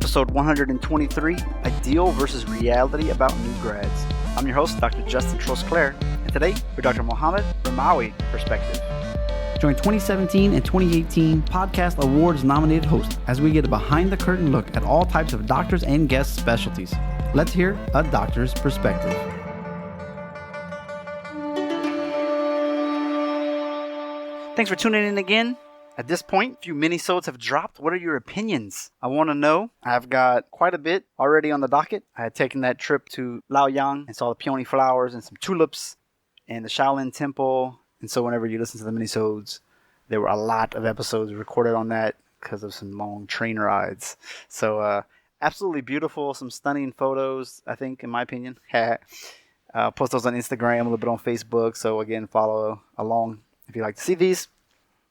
episode 123, Ideal versus Reality about New Grads. I'm your host, Dr. Justin Trosclair, and today we're Dr. Mohammed Rimawi Perspective. Join 2017 and 2018 Podcast Awards nominated host as we get a behind-the-curtain look at all types of doctors and guest specialties. Let's hear a doctor's perspective. Thanks for tuning in again. At this point, a few mini-sodes have dropped. What are your opinions? I want to know. I've got quite a bit already on the docket. I had taken that trip to Laoyang and saw the peony flowers and some tulips and the Shaolin Temple. And so whenever you listen to the mini-sodes, there were a lot of episodes recorded on that because of some long train rides. So absolutely beautiful. Some stunning photos, I think, in my opinion. Post those on Instagram, a little bit on Facebook. So again, follow along if you'd like to see these.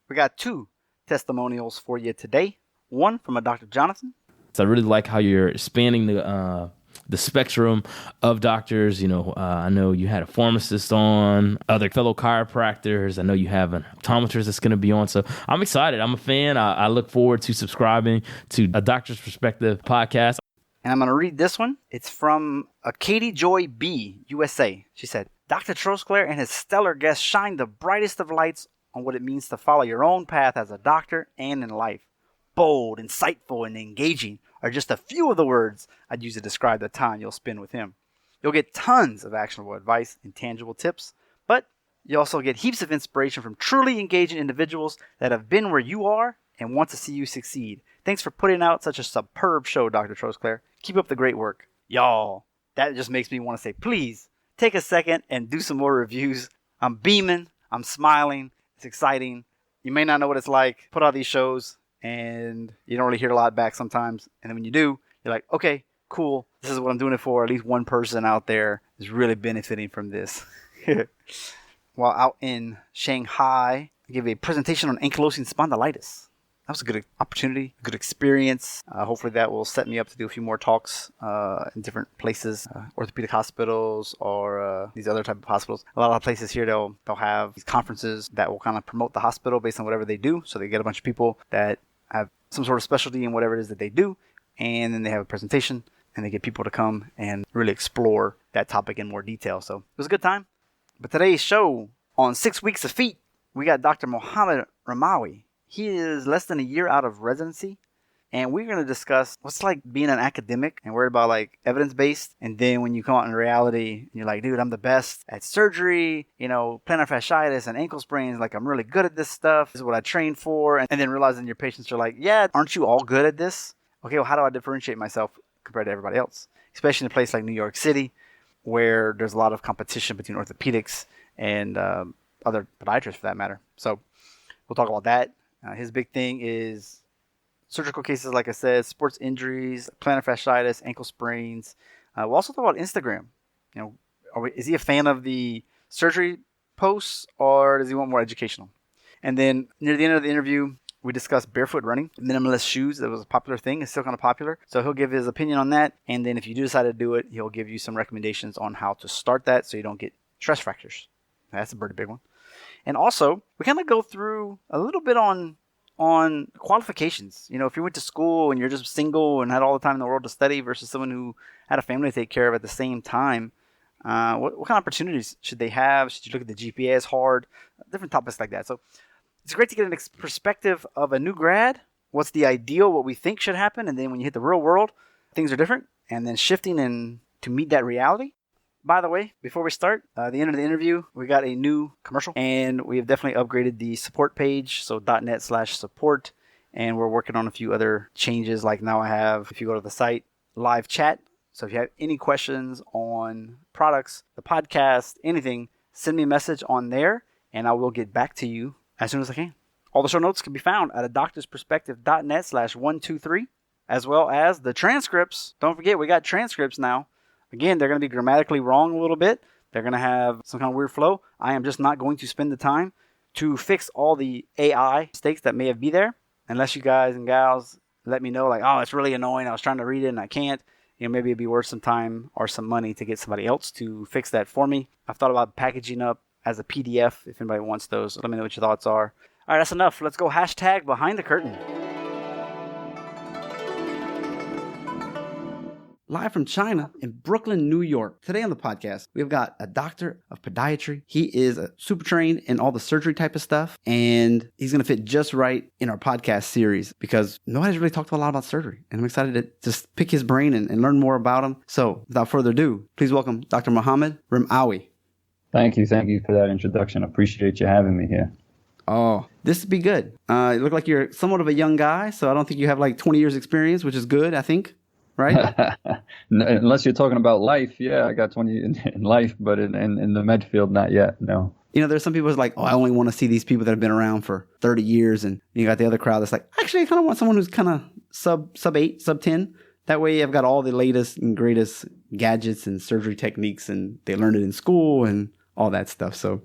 We got two testimonials for you today. One from a Dr. Jonathan. So I really like how you're spanning the spectrum of doctors. You know, I know you had a pharmacist on, other fellow chiropractors. I know you have an optometrist that's going to be on. So I'm excited. I'm a fan. I look forward to subscribing to a Doctor's Perspective podcast. And I'm going to read this one. It's from a Katie Joy B, USA. She said, Dr. Trosclair and his stellar guests shine the brightest of lights on what it means to follow your own path as a doctor and in life. Bold, insightful, and engaging are just a few of the words I'd use to describe the time you'll spend with him. You'll get tons of actionable advice and tangible tips, but you also get heaps of inspiration from truly engaging individuals that have been where you are and want to see you succeed. Thanks for putting out such a superb show, Dr. Trosclair. Keep up the great work. Y'all, that just makes me want to say, please, take a second and do some more reviews. I'm beaming. I'm smiling. It's exciting. You may not know what it's like. Put out these shows and you don't really hear a lot back sometimes. And then when you do, you're like, okay, cool. This is what I'm doing it for. At least one person out there is really benefiting from this. While out in Shanghai, I gave a presentation on ankylosing spondylitis. That was a good opportunity, a good experience. Hopefully that will set me up to do a few more talks in different places, orthopedic hospitals or these other type of hospitals. A lot of places here, they'll have these conferences that will kind of promote the hospital based on whatever they do. So they get a bunch of people that have some sort of specialty in whatever it is that they do. And then they have a presentation and they get people to come and really explore that topic in more detail. So it was a good time. But today's show, on 6 weeks of feet, we got Dr. Mohammed Rimawi. He is less than a year out of residency, and we're going to discuss what's like being an academic and worried about like evidence-based, and then when you come out in reality, and you're like, dude, I'm the best at surgery, you know, plantar fasciitis and ankle sprains, like I'm really good at this stuff, this is what I trained for, and then realizing your patients are like, yeah, aren't you all good at this? Okay, well, how do I differentiate myself compared to everybody else? Especially in a place like New York City, where there's a lot of competition between orthopedics and other podiatrists for that matter. So we'll talk about that. His big thing is surgical cases, like I said, sports injuries, plantar fasciitis, ankle sprains. We'll also talk about Instagram. You know, is he a fan of the surgery posts or does he want more educational? And then near the end of the interview, we discussed barefoot running, minimalist shoes. That was a popular thing. It's still kind of popular. So he'll give his opinion on that. And then if you do decide to do it, he'll give you some recommendations on how to start that so you don't get stress fractures. That's a pretty big one. And also, we kind of go through a little bit on qualifications. You know, if you went to school and you're just single and had all the time in the world to study versus someone who had a family to take care of at the same time, what kind of opportunities should they have? Should you look at the GPA as hard? Different topics like that. So it's great to get a perspective of a new grad. What's the ideal, what we think should happen, and then when you hit the real world, things are different, and then shifting and to meet that reality. By the way, before we start, the end of the interview, we got a new commercial, and we have definitely upgraded the support page, so .net/support, and we're working on a few other changes, like now I have, if you go to the site, live chat. So if you have any questions on products, the podcast, anything, send me a message on there, and I will get back to you as soon as I can. All the show notes can be found at adoctorsperspective.net/123, as well as the transcripts. Don't forget, we got transcripts now. Again, they're going to be grammatically wrong a little bit. They're going to have some kind of weird flow. I am just not going to spend the time to fix all the AI mistakes that may be there. Unless you guys and gals let me know, like, oh, it's really annoying. I was trying to read it and I can't. You know, maybe it'd be worth some time or some money to get somebody else to fix that for me. I've thought about packaging up as a PDF if anybody wants those. Let me know what your thoughts are. All right, that's enough. Let's go hashtag behind the curtain. live from China in Brooklyn, New York. Today on the podcast, we've got a doctor of podiatry. He is super trained in all the surgery type of stuff, and he's going to fit just right in our podcast series because nobody's really talked a lot about surgery, and I'm excited to just pick his brain and learn more about him. So without further ado, please welcome Dr. Mohammed Rimawi. Thank you for that introduction. Appreciate you having me here. Oh, this would be good. You look like you're somewhat of a young guy, so I don't think you have like 20 years experience, which is good, I think. Right? Unless you're talking about life, yeah, I got 20 in life, but in the med field, not yet, no. You know, there's some people who's like, oh, I only want to see these people that have been around for 30 years. And you got the other crowd that's like, actually, I kind of want someone who's kind of sub 8, sub 10. That way I've got all the latest and greatest gadgets and surgery techniques, and they learned it in school and all that stuff. So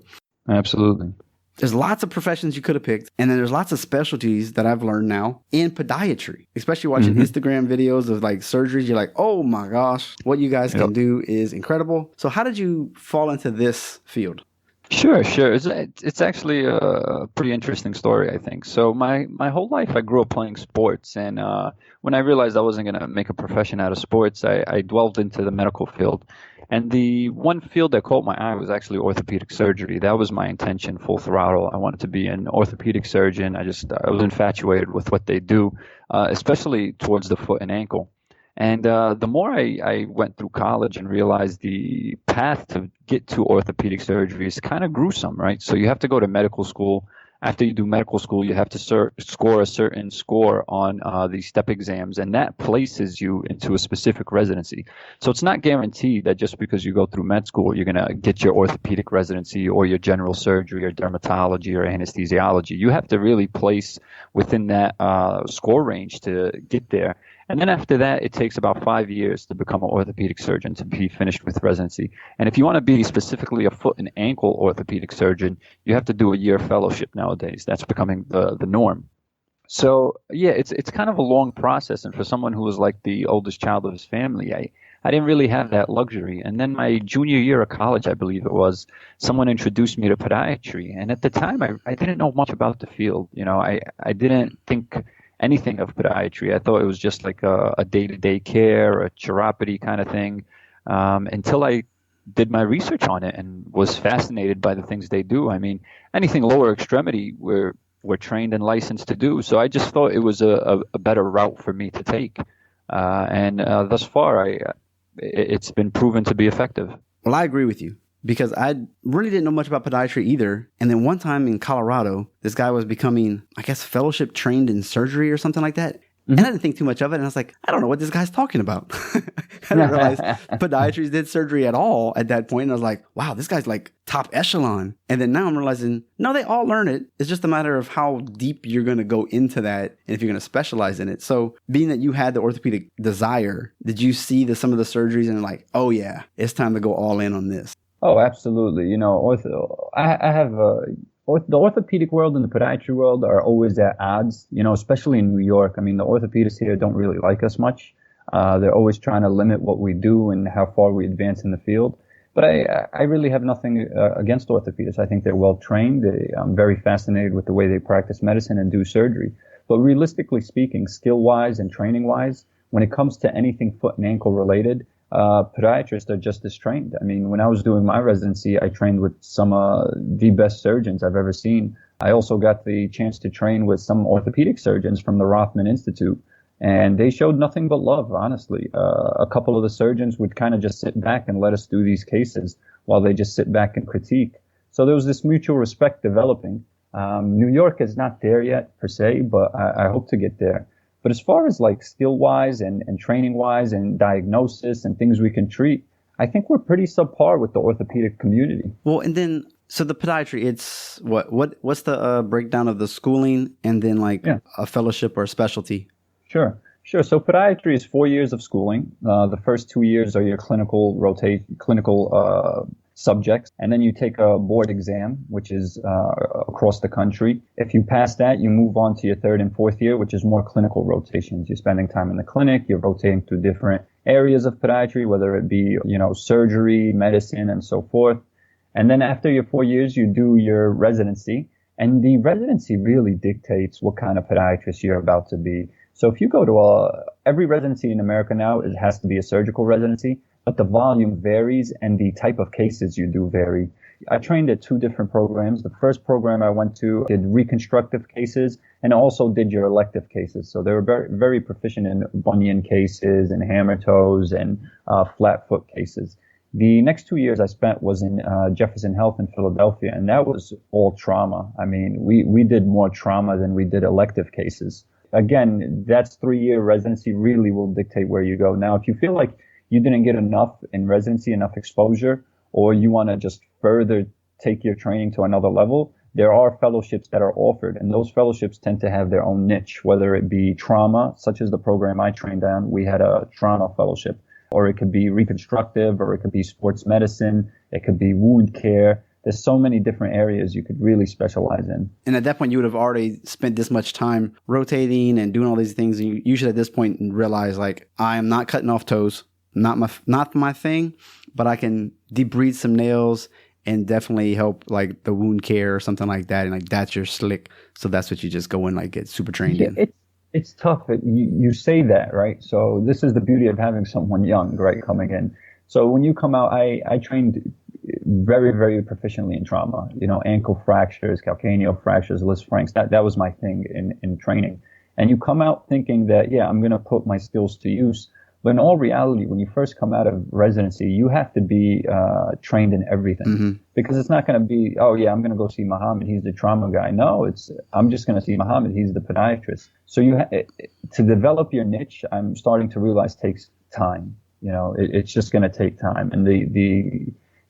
absolutely. There's lots of professions you could have picked, and then there's lots of specialties that I've learned now in podiatry, especially watching Instagram videos of like surgeries. You're like, oh my gosh, what you guys can do is incredible. So how did you fall into this field? Sure. It's actually a pretty interesting story, I think. So my whole life, I grew up playing sports, and when I realized I wasn't going to make a profession out of sports, I delved into the medical field. And the one field that caught my eye was actually orthopedic surgery. That was my intention, full throttle. I wanted to be an orthopedic surgeon. I was infatuated with what they do, especially towards the foot and ankle. And the more I went through college and realized the path to get to orthopedic surgery is kind of gruesome, right? So you have to go to medical school. After you do medical school, you have to score a certain score on these step exams, and that places you into a specific residency. So it's not guaranteed that just because you go through med school, you're going to get your orthopedic residency or your general surgery or dermatology or anesthesiology. You have to really place within that score range to get there. And then after that, it takes about 5 years to become an orthopedic surgeon to be finished with residency. And if you want to be specifically a foot and ankle orthopedic surgeon, you have to do a year fellowship nowadays. That's becoming the norm. So, yeah, it's kind of a long process. And for someone who was like the oldest child of his family, I didn't really have that luxury. And then my junior year of college, I believe it was, someone introduced me to podiatry. And at the time, I didn't know much about the field. You know, I didn't think anything of podiatry. I thought it was just like a day-to-day care, a chiropody kind of thing, until I did my research on it and was fascinated by the things they do. I mean, anything lower extremity we're trained and licensed to do. So I just thought it was a better route for me to take. And thus far, it's been proven to be effective. Well, I agree with you, because I really didn't know much about podiatry either. And then one time in Colorado, this guy was becoming, I guess, fellowship trained in surgery or something like that. And I didn't think too much of it. And I was like, I don't know what this guy's talking about. I didn't realize podiatry did surgery at all at that point. And I was like, wow, this guy's like top echelon. And then now I'm realizing, no, they all learn it. It's just a matter of how deep you're going to go into that and if you're going to specialize in it. So being that you had the orthopedic desire, did you see some of the surgeries and like, oh yeah, it's time to go all in on this? Oh, absolutely. You know, I have the orthopedic world and the podiatry world are always at odds, you know, especially in New York. I mean, the orthopedists here don't really like us much. They're always trying to limit what we do and how far we advance in the field. But I really have nothing against orthopedists. I think they're well trained. I'm very fascinated with the way they practice medicine and do surgery. But realistically speaking, skill-wise and training-wise, when it comes to anything foot and ankle related, podiatrists are just as trained. I mean, when I was doing my residency, I trained with some the best surgeons I've ever seen. I also got the chance to train with some orthopedic surgeons from the Rothman Institute, and they showed nothing but love, honestly. A couple of the surgeons would kind of just sit back and let us do these cases while they just sit back and critique. So there was this mutual respect developing. New York is not there yet, per se, but I hope to get there. But as far as like skill-wise and training-wise and diagnosis and things we can treat, I think we're pretty subpar with the orthopedic community. Well, and then, so the podiatry, it's what's the breakdown of the schooling and then like a fellowship or a specialty? Sure. So podiatry is 4 years of schooling. The first 2 years are your clinical subjects, and then you take a board exam, which is across the country. If you pass that, you move on to your third and fourth year, which is more clinical rotations. You're spending time in the clinic, you're rotating through different areas of podiatry, whether it be, you know, surgery, medicine, and so forth. And then after your 4 years, you do your residency, and the residency really dictates what kind of podiatrist you're about to be. So if you go to every residency in America now, it has to be a surgical residency, but the volume varies and the type of cases you do vary. I trained at 2 different programs. The first program I went to did reconstructive cases and also did your elective cases. So they were very, very proficient in bunion cases and hammer toes and flat foot cases. The next 2 years I spent was in Jefferson Health in Philadelphia, and that was all trauma. I mean, we did more trauma than we did elective cases. Again, that's 3-year residency really will dictate where you go. Now, if you feel like you didn't get enough in residency, enough exposure, or you want to just further take your training to another level, there are fellowships that are offered, and those fellowships tend to have their own niche, whether it be trauma, such as the program I trained on. We had a trauma fellowship, or it could be reconstructive, or it could be sports medicine, it could be wound care. There's so many different areas you could really specialize in. And at that point, you would have already spent this much time rotating and doing all these things. And you should at this point realize, like, I am not cutting off toes, not my thing, but I can debreed some nails and definitely help like the wound care or something like that. And like, that's your slick. So that's what you just go and like get super trained in. It's tough. You say that, right? So this is the beauty of having someone young, right, coming in. So when you come out, I trained very, very proficiently in trauma, ankle fractures, calcaneal fractures, Liz Franks. That was my thing in training. And you come out thinking that, yeah, I'm going to put my skills to use. But in all reality, when you first come out of residency, you have to be trained in everything, because it's not going to be, oh yeah, I'm going to go see Mohammed, he's the trauma guy. No, I'm just going to see Mohammed, he's the podiatrist. So to develop your niche, I'm starting to realize takes time. It's just going to take time. And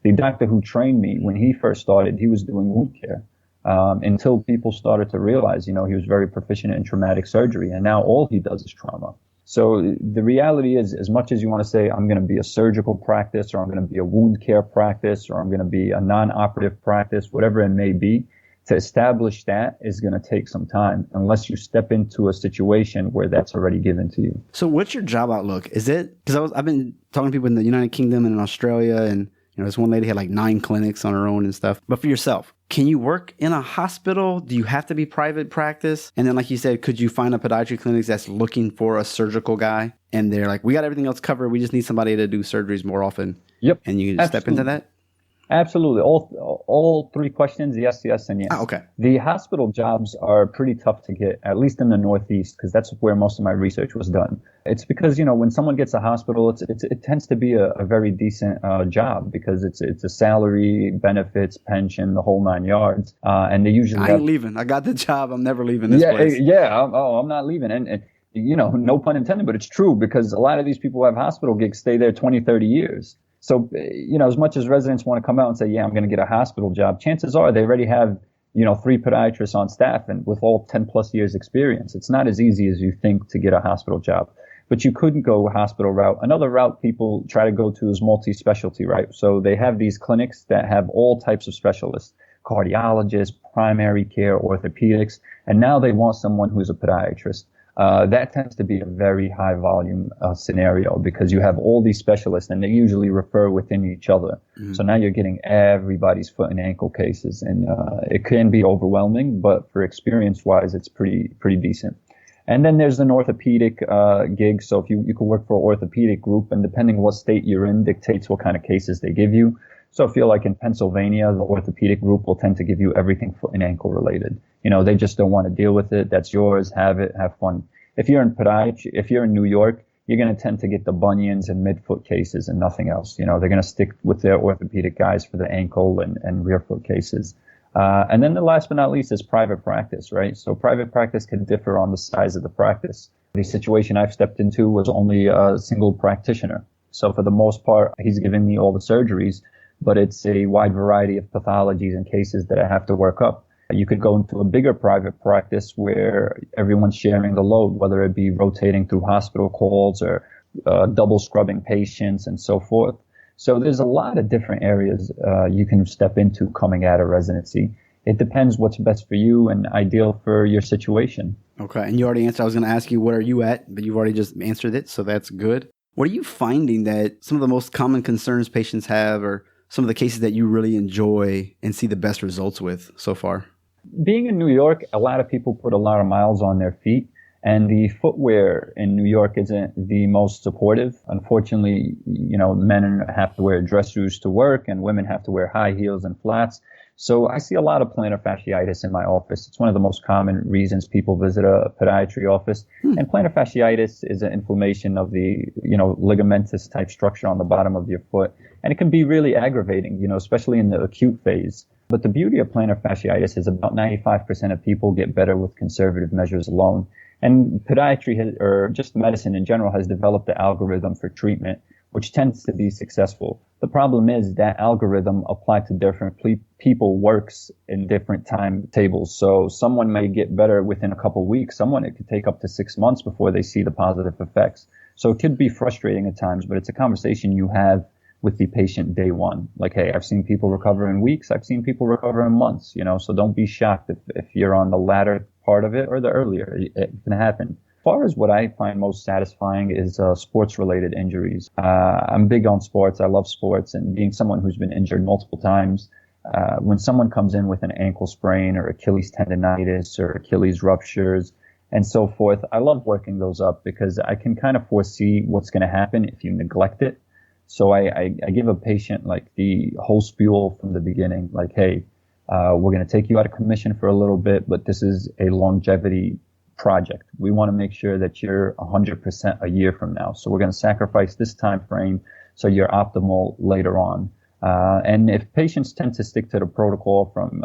the doctor who trained me, when he first started, he was doing wound care. Until people started to realize, he was very proficient in traumatic surgery, and now all he does is trauma. So the reality is, as much as you want to say, I'm going to be a surgical practice, or I'm going to be a wound care practice, or I'm going to be a non-operative practice, whatever it may be, to establish that is going to take some time, unless you step into a situation where that's already given to you. So what's your job outlook? Is it, because I've been talking to people in the United Kingdom and in Australia, and this one lady had like 9 clinics on her own and stuff. But for yourself, can you work in a hospital? Do you have to be private practice? And then, like you said, could you find a podiatry clinic that's looking for a surgical guy? And they're like, we got everything else covered. We just need somebody to do surgeries more often. Yep. And you can step into that? Absolutely. All 3 questions, yes, and yes. Oh, okay. The hospital jobs are pretty tough to get, at least in the Northeast, because that's where most of my research was done. It's because, when someone gets a hospital, it tends to be a very decent job, because it's a salary, benefits, pension, the whole 9 yards. And they usually ain't leaving. I got the job. I'm never leaving this place. Yeah. I'm not leaving. And no pun intended, but it's true, because a lot of these people who have hospital gigs stay there 20, 30 years. So, as much as residents want to come out and say, yeah, I'm going to get a hospital job, chances are they already have, 3 podiatrists on staff and with all 10 plus years experience. It's not as easy as you think to get a hospital job, but you couldn't go a hospital route. Another route people try to go to is multi-specialty, right? So they have these clinics that have all types of specialists, cardiologists, primary care, orthopedics, and now they want someone who's a podiatrist. That tends to be a very high volume scenario, because you have all these specialists and they usually refer within each other. Mm-hmm. So now you're getting everybody's foot and ankle cases, and it can be overwhelming, but for experience wise, it's pretty decent. And then there's an orthopedic gig. So if you could work for an orthopedic group, and depending what state you're in dictates what kind of cases they give you. So I feel like in Pennsylvania, the orthopedic group will tend to give you everything foot and ankle related. They just don't want to deal with it. That's yours. Have it. Have fun. If you're in podiatry, if you're in New York, you're going to tend to get the bunions and midfoot cases and nothing else. They're going to stick with their orthopedic guys for the ankle and rear foot cases. And then the last but not least is private practice, right? So private practice can differ on the size of the practice. The situation I've stepped into was only a single practitioner. So for the most part, he's giving me all the surgeries, but it's a wide variety of pathologies and cases that I have to work up. You could go into a bigger private practice where everyone's sharing the load, whether it be rotating through hospital calls or double scrubbing patients and so forth. So there's a lot of different areas you can step into coming out of residency. It depends what's best for you and ideal for your situation. Okay. And you already answered. I was going to ask you, what are you at? But you've already just answered it. So that's good. What are you finding that some of the most common concerns patients have, or some of the cases that you really enjoy and see the best results with so far? Being in New York, a lot of people put a lot of miles on their feet, And the footwear in New York isn't the most supportive. Unfortunately, men have to wear dress shoes to work and women have to wear high heels and flats. So I see a lot of plantar fasciitis in my office. It's one of the most common reasons people visit a podiatry office. And plantar fasciitis is an inflammation of the, ligamentous type structure on the bottom of your foot. And it can be really aggravating, especially in the acute phase. But the beauty of plantar fasciitis is about 95% of people get better with conservative measures alone. And podiatry or just medicine in general has developed the algorithm for treatment, which tends to be successful. The problem is that algorithm applied to different people works in different timetables. So someone may get better within a couple of weeks. Someone, it could take up to 6 months before they see the positive effects. So it could be frustrating at times, but it's a conversation you have with the patient day one. Like, hey, I've seen people recover in weeks. I've seen people recover in months, so don't be shocked if you're on the latter part of it or the earlier. It can happen. As far as what I find most satisfying is sports-related injuries. I'm big on sports. I love sports, and being someone who's been injured multiple times, when someone comes in with an ankle sprain or Achilles tendonitis or Achilles ruptures and so forth, I love working those up because I can kind of foresee what's going to happen if you neglect it. So I give a patient like the whole spiel from the beginning, like, hey, we're going to take you out of commission for a little bit, but this is a longevity project. We want to make sure that you're 100% a year from now. So we're going to sacrifice this time frame so you're optimal later on. And if patients tend to stick to the protocol from,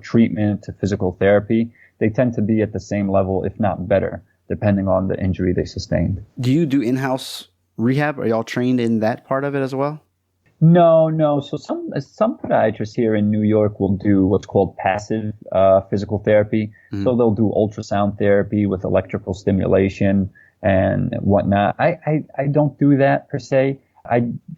treatment to physical therapy, they tend to be at the same level, if not better, depending on the injury they sustained. Do you do in-house rehab? Are y'all trained in that part of it as well? No. So some podiatrists here in New York will do what's called passive physical therapy. Mm-hmm. So they'll do ultrasound therapy with electrical stimulation and whatnot. I don't do that per se.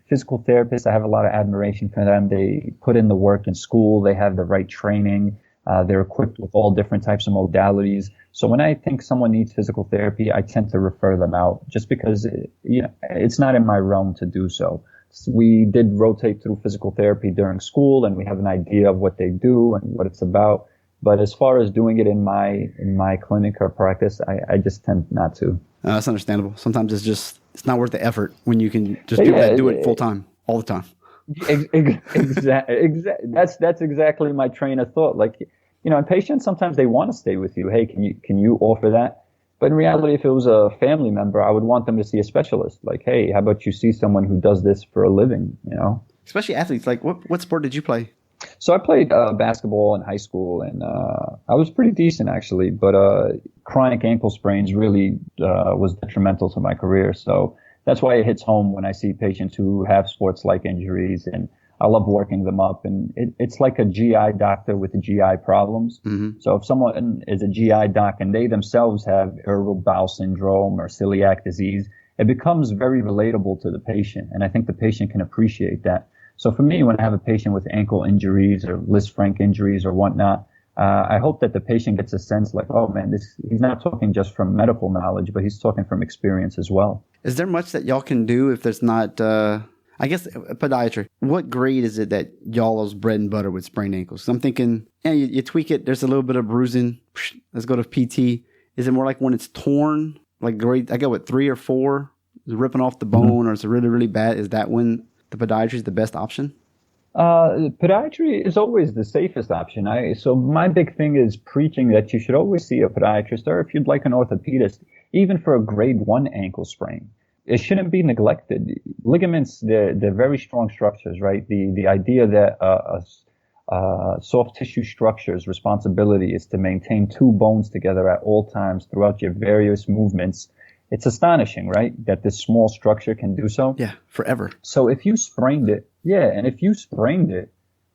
Physical therapists, I have a lot of admiration for them. They put in the work in school. They have the right training. They're equipped with all different types of modalities. So when I think someone needs physical therapy, I tend to refer them out just because it's not in my realm to do so. We did rotate through physical therapy during school, and we have an idea of what they do and what it's about. But as far as doing it in my clinic or practice, I just tend not to. That's understandable. Sometimes it's not worth the effort when you can just people that do it full time all the time. Exactly. That's exactly my train of thought. Like, and patients sometimes they want to stay with you. Hey, can you offer that? But in reality, if it was a family member, I would want them to see a specialist. Like, hey, how about you see someone who does this for a living? Especially athletes. Like, what sport did you play? So I played basketball in high school, and I was pretty decent actually. But chronic ankle sprains really was detrimental to my career. So that's why it hits home when I see patients who have sports-like injuries, and I love working them up. And it's like a GI doctor with GI problems. Mm-hmm. So if someone is a GI doc and they themselves have irritable bowel syndrome or celiac disease, it becomes very relatable to the patient. And I think the patient can appreciate that. So for me, when I have a patient with ankle injuries or Lisfranc injuries or whatnot, I hope that the patient gets a sense like, oh man, he's not talking just from medical knowledge, but he's talking from experience as well. Is there much that y'all can do if there's not, I guess, podiatry? What grade is it that y'all's bread and butter with sprained ankles? So I'm thinking, you tweak it, there's a little bit of bruising, let's go to PT. Is it more like when it's torn, like grade, I go with 3 or 4, is ripping off the bone, or it's really, really bad? Is that when the podiatry is the best option? Podiatry is always the safest option. So my big thing is preaching that you should always see a podiatrist, or if you'd like an orthopedist, even for a grade 1 ankle sprain. It shouldn't be neglected. Ligaments, they're very strong structures, right? The idea that soft tissue structure's responsibility is to maintain 2 bones together at all times throughout your various movements. It's astonishing, right? That this small structure can do so. Yeah, forever. So if you sprained it,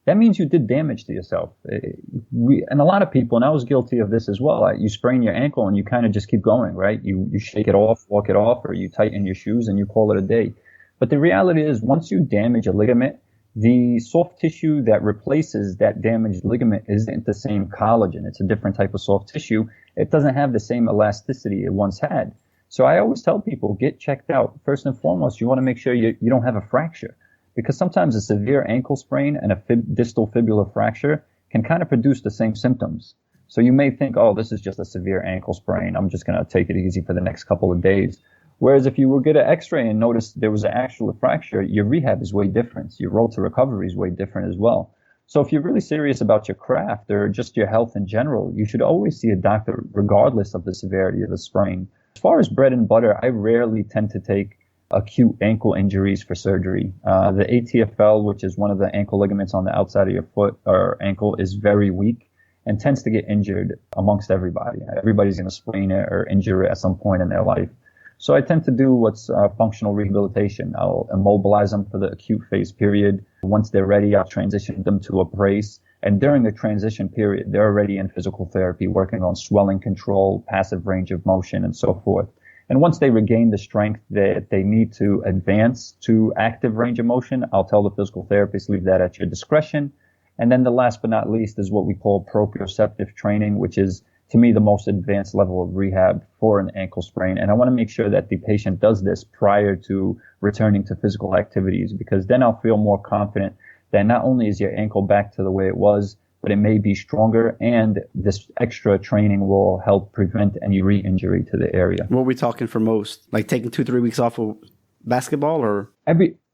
that means you did damage to yourself. And a lot of people, and I was guilty of this as well, you sprain your ankle and you kind of just keep going, right? You shake it off, walk it off, or you tighten your shoes and you call it a day. But the reality is, once you damage a ligament, the soft tissue that replaces that damaged ligament isn't the same collagen. It's a different type of soft tissue. It doesn't have the same elasticity it once had. So I always tell people, get checked out. First and foremost, you want to make sure you don't have a fracture, because sometimes a severe ankle sprain and a distal fibular fracture can kind of produce the same symptoms. So you may think, oh, this is just a severe ankle sprain. I'm just going to take it easy for the next couple of days. Whereas if you were get an x-ray and notice there was an actual fracture, your rehab is way different. Your road to recovery is way different as well. So if you're really serious about your craft or just your health in general, you should always see a doctor regardless of the severity of the sprain. As far as bread and butter, I rarely tend to take acute ankle injuries for surgery. The ATFL, which is one of the ankle ligaments on the outside of your foot or ankle, is very weak and tends to get injured amongst everybody. Everybody's going to sprain it or injure it at some point in their life. So I tend to do what's functional rehabilitation. I'll immobilize them for the acute phase period. Once they're ready, I'll transition them to a brace. And during the transition period, they're already in physical therapy, working on swelling control, passive range of motion, and so forth. And once they regain the strength that they need to advance to active range of motion, I'll tell the physical therapist, leave that at your discretion. And then the last but not least is what we call proprioceptive training, which is, to me, the most advanced level of rehab for an ankle sprain. And I want to make sure that the patient does this prior to returning to physical activities, because then I'll feel more confident that not only is your ankle back to the way it was, but it may be stronger, and this extra training will help prevent any re-injury to the area. What are we talking for most? Like taking 2-3 weeks off of basketball, or?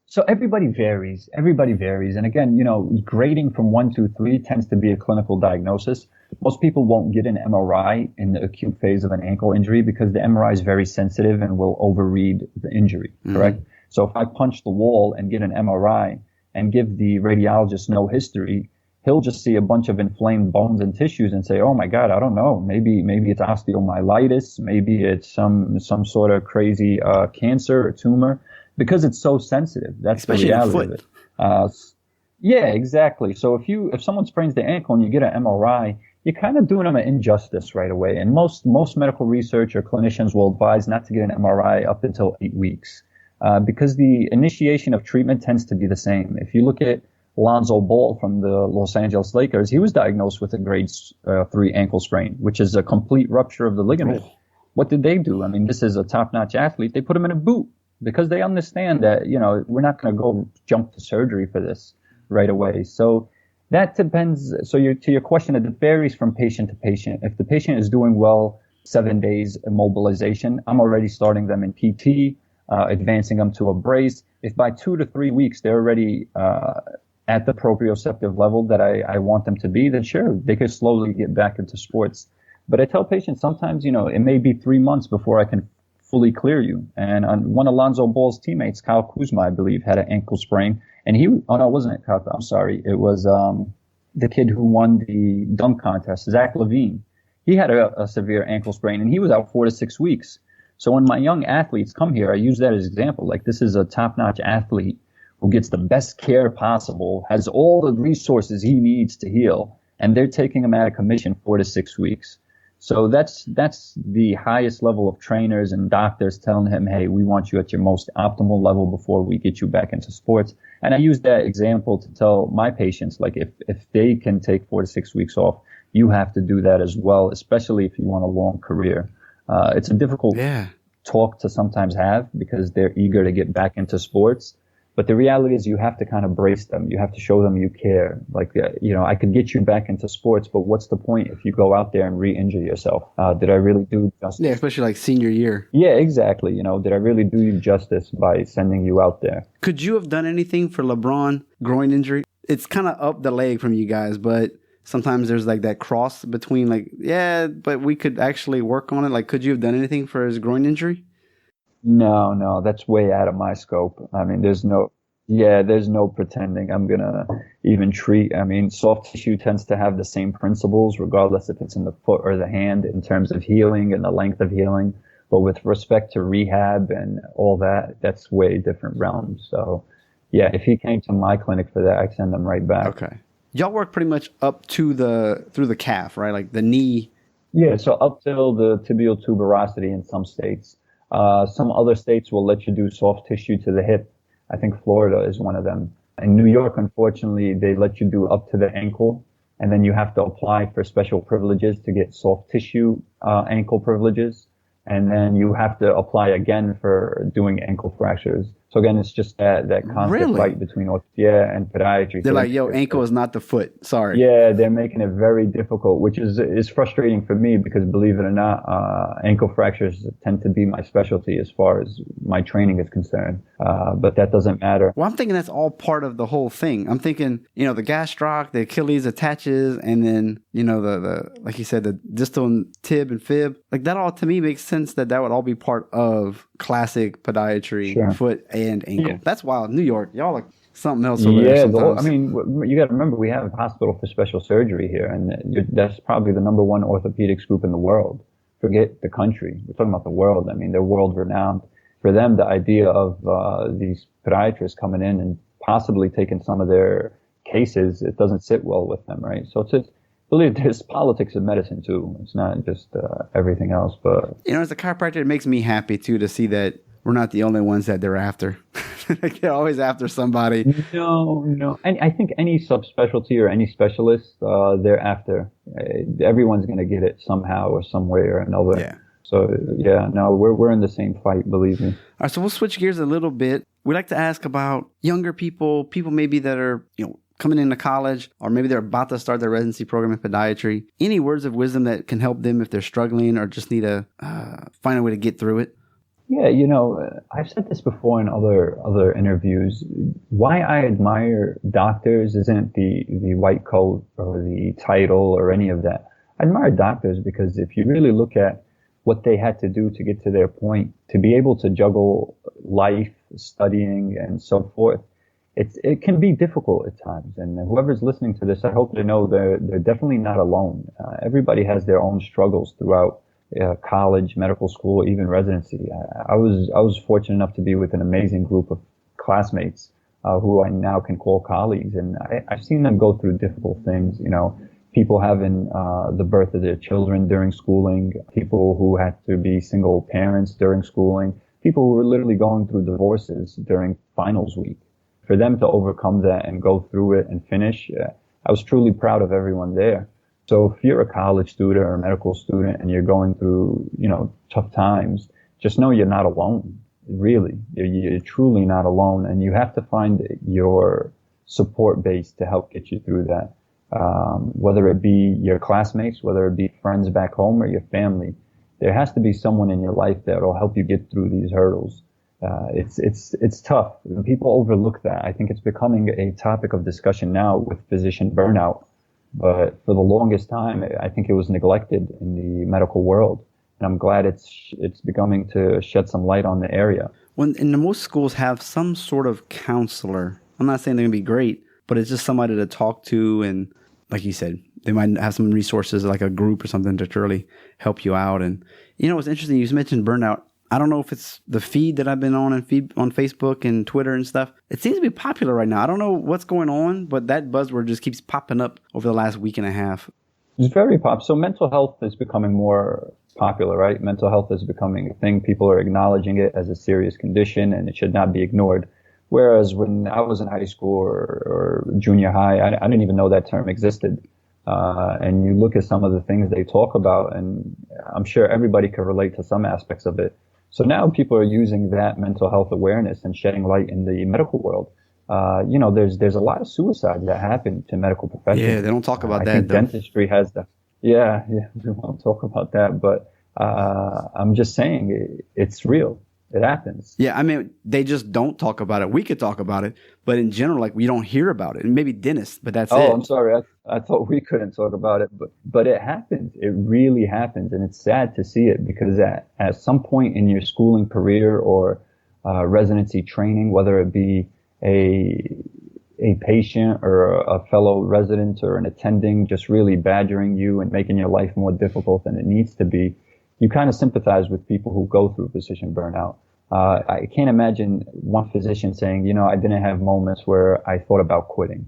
So everybody varies. Everybody varies. And again, grading from 1 to 3 tends to be a clinical diagnosis. Most people won't get an MRI in the acute phase of an ankle injury because the MRI is very sensitive and will overread the injury, correct? So if I punch the wall and get an MRI and give the radiologist no history, he'll just see a bunch of inflamed bones and tissues and say, oh my God, I don't know. Maybe it's osteomyelitis. Maybe it's some sort of crazy cancer or tumor, because it's so sensitive. That's especially the reality of it. Yeah, exactly. So if someone sprains their ankle and you get an MRI, you're kind of doing them an injustice right away. And most medical research or clinicians will advise not to get an MRI up until 8 weeks, because the initiation of treatment tends to be the same. If you look at Lonzo Ball from the Los Angeles Lakers, he was diagnosed with a grade 3 ankle sprain, which is a complete rupture of the ligament. Oh. What did they do? I mean, this is a top-notch athlete. They put him in a boot because they understand that, we're not going to go jump to surgery for this right away. So that depends. So to your question, it varies from patient to patient. If the patient is doing well, 7 days immobilization, I'm already starting them in PT, advancing them to a brace. If by 2 to 3 weeks they're already at the proprioceptive level that I want them to be, then sure, they could slowly get back into sports. But I tell patients sometimes, it may be 3 months before I can fully clear you. And one of Lonzo Ball's teammates, Kyle Kuzma, I believe, had an ankle sprain. And it wasn't Kyle, I'm sorry. It was the kid who won the dunk contest, Zach LaVine. He had a severe ankle sprain, and he was out 4 to 6 weeks. So when my young athletes come here, I use that as an example. Like, this is a top-notch athlete who gets the best care possible, has all the resources he needs to heal, and they're taking him out of commission 4 to 6 weeks. So that's the highest level of trainers and doctors telling him, hey, we want you at your most optimal level before we get you back into sports. And I use that example to tell my patients, like, if they can take 4 to 6 weeks off, you have to do that as well, especially if you want a long career. It's a difficult talk to sometimes have because they're eager to get back into sports. But the reality is you have to kind of brace them. You have to show them you care. Like, I could get you back into sports, but what's the point if you go out there and re-injure yourself? Did I really do justice? Yeah, especially like senior year. Yeah, exactly. Did I really do you justice by sending you out there? Could you have done anything for LeBron groin injury? It's kind of up the leg from you guys, but sometimes there's like that cross between but we could actually work on it. Like, could you have done anything for his groin injury? No, that's way out of my scope. I mean, there's no pretending I'm going to even treat. I mean, soft tissue tends to have the same principles, regardless if it's in the foot or the hand, in terms of healing and the length of healing. But with respect to rehab and all that, that's way different realms. So, yeah, if he came to my clinic for that, I'd send him right back. Okay. Y'all work pretty much up to through the calf, right? Like the knee. Yeah, so up till the tibial tuberosity in some states. Some other states will let you do soft tissue to the hip. I think Florida is one of them. In New York, unfortunately, they let you do up to the ankle, and then you have to apply for special privileges to get soft tissue ankle privileges, and then you have to apply again for doing ankle fractures. So again, it's just that constant Really? fight between orthopedics and podiatry. They're So like, yo, ankle is not the foot. Sorry. yeah, they're making it very difficult, which is frustrating for me because, believe it or not, ankle fractures tend to be my specialty as far as my training is concerned. But that doesn't matter. Well, I'm thinking that's all part of the whole thing. I'm thinking, the gastroc, the Achilles attaches, and then, the like you said, the distal and tib and fib. Like that all to me makes sense that would all be part of classic podiatry, Sure. foot and ankle. Yeah. That's wild. New York, y'all are something else over there sometimes. You got to remember, we have a hospital for special surgery here, and that's probably the number one orthopedics group in the world. Forget the country. We're talking about the world. I mean, they're world renowned. For them, the idea of these podiatrists coming in and possibly taking some of their cases, it doesn't sit well with them, right? So it's believe there's politics in medicine too. It's not just everything else. But as a chiropractor, it makes me happy too to see that we're not the only ones that they're after. Like they're always after somebody. No. And I think any subspecialty or any specialist, they're after. Everyone's going to get it somehow or some way or another. Yeah. So we're in the same fight, believe me. All right, so we'll switch gears a little bit. We like to ask about younger people maybe that are, coming into college, or maybe they're about to start their residency program in podiatry. Any words of wisdom that can help them if they're struggling or just need to find a way to get through it? Yeah, I've said this before in other interviews. Why I admire doctors isn't the white coat or the title or any of that. I admire doctors because if you really look at what they had to do to get to their point, to be able to juggle life, studying, and so forth, it can be difficult at times. And whoever's listening to this, I hope they know they're definitely not alone. Everybody has their own struggles throughout college, medical school, even residency. I was fortunate enough to be with an amazing group of classmates who I now can call colleagues, and I've seen them go through difficult things. People having the birth of their children during schooling, people who had to be single parents during schooling, people who were literally going through divorces during finals week. For them to overcome that and go through it and finish, I was truly proud of everyone there. So if you're a college student or a medical student and you're going through, tough times, just know you're not alone. Really, you're truly not alone, and you have to find your support base to help get you through that. Whether it be your classmates, whether it be friends back home or your family, there has to be someone in your life that will help you get through these hurdles. It's tough. People overlook that. I think it's becoming a topic of discussion now with physician burnout. But for the longest time, I think it was neglected in the medical world. And I'm glad it's becoming to shed some light on the area. And most schools have some sort of counselor. I'm not saying they're going to be great, but it's just somebody to talk to. And like you said, they might have some resources like a group or something to really help you out. And, what's interesting, you mentioned burnout. I don't know if it's the feed that I've been on on Facebook and Twitter and stuff. It seems to be popular right now. I don't know what's going on, but that buzzword just keeps popping up over the last week and a half. It's very popular. So mental health is becoming more popular, right? Mental health is becoming a thing. People are acknowledging it as a serious condition and it should not be ignored. Whereas when I was in high school or junior high, I didn't even know that term existed. And you look at some of the things they talk about, and I'm sure everybody can relate to some aspects of it. So now people are using that mental health awareness and shedding light in the medical world. There's a lot of suicides that happen to medical professionals. Yeah, they don't talk about that. I think dentistry has the. Yeah, we won't talk about that, but I'm just saying it's real. It happens. Yeah, I mean, they just don't talk about it. We could talk about it, but in general, we don't hear about it. And maybe dentists, but that's it. Oh, I'm sorry. I thought we couldn't talk about it, but it happens. It really happens, and it's sad to see it because at some point in your schooling career or residency training, whether it be a patient or a fellow resident or an attending just really badgering you and making your life more difficult than it needs to be, you kind of sympathize with people who go through physician burnout. I can't imagine one physician saying, I didn't have moments where I thought about quitting.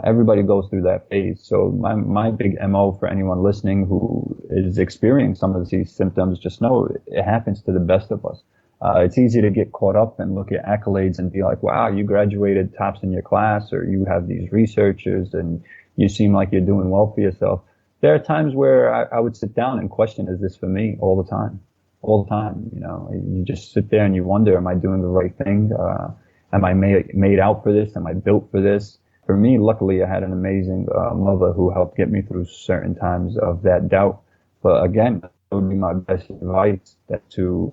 Everybody goes through that phase. So my big MO for anyone listening who is experiencing some of these symptoms, just know it happens to the best of us. It's easy to get caught up and look at accolades and be like, wow, you graduated tops in your class, or you have these researchers and you seem like you're doing well for yourself. There are times where I would sit down and question, is this for me, all the time? all the time. You know, you just sit there and you wonder, am I doing the right thing? Am I made out for this? Am I built for this? For me, luckily, I had an amazing mother who helped get me through certain times of that doubt. But again, that would be my best advice, that to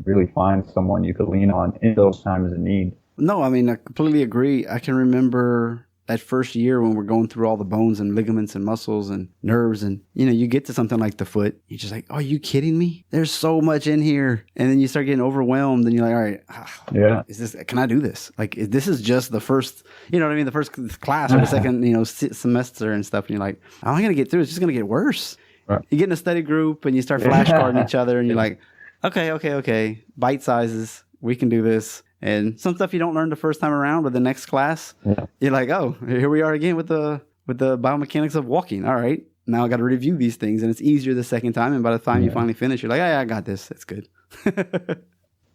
really find someone you could lean on in those times of need. No, I mean, I completely agree. I can remember that first year when we're going through all the bones and ligaments and muscles and nerves, and you get to something like the foot, you're just like, are you kidding me? There's so much in here. And then you start getting overwhelmed and you're like, all right, can I do this? Like, this is just the first, the first class or the second, semester and stuff. And you're like, how am I going to get through? It's just going to get worse. Right. You get in a study group and you start flashcarding each other and you're like, okay, bite sizes. We can do this. And some stuff you don't learn the first time around, but the next class, you're like, oh, here we are again with the biomechanics of walking. All right, now I got to review these things, and it's easier the second time. And by the time you finally finish, you're like, yeah, I got this. It's good.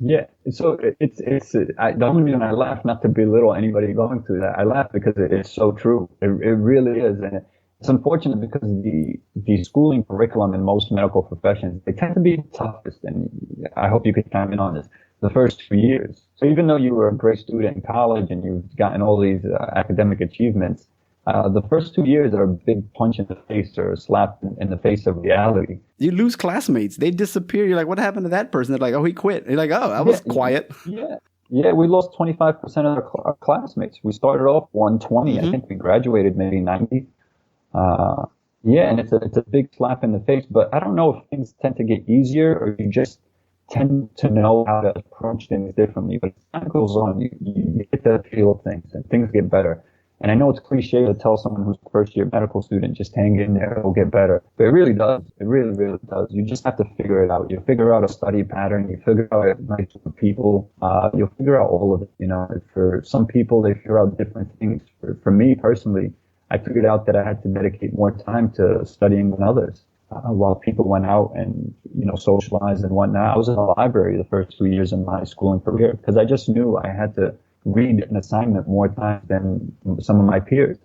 Yeah. So the only reason I laugh, not to belittle anybody going through that, I laugh because it's so true. It really is, and it's unfortunate because the schooling curriculum in most medical professions, they tend to be the toughest, and I hope you could chime in on this. The first 2 years. So even though you were a great student in college and you've gotten all these academic achievements, the first 2 years are a big punch in the face or a slap in the face of reality. You lose classmates. They disappear. You're like, what happened to that person? They're like, oh, he quit. You're like, oh, I was quiet. Yeah, we lost 25% of our classmates. We started off 120. I think we graduated maybe 90. And it's a big slap in the face. But I don't know if things tend to get easier or you just tend to know how to approach things differently. But as time goes on, you get the feel of things and things get better. And I know it's cliche to tell someone who's a first-year medical student, just hang in there, it'll get better. But it really does. It really, really does. You just have to figure it out. You figure out a study pattern. You figure out nice people. You'll figure out all of it. For some people, they figure out different things. For me personally, I figured out that I had to dedicate more time to studying than others. While people went out and, socialized and whatnot, I was in the library the first 2 years of my schooling career because I just knew I had to read an assignment more times than some of my peers.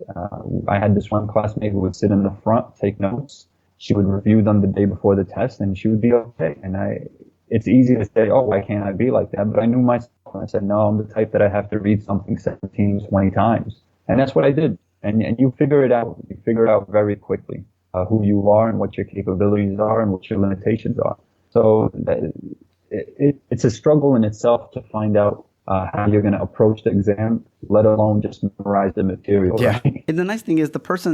I had this one classmate who would sit in the front, take notes. She would review them the day before the test and she would be okay. And it's easy to say, oh, why can't I be like that? But I knew myself and I said, no, I'm the type that I have to read something 17, 20 times. And that's what I did. And you figure it out. You figure it out very quickly. Who you are and what your capabilities are and what your limitations are. So it's a struggle in itself to find out how you're going to approach the exam, let alone just memorize the material. Yeah. Right? And the nice thing is the class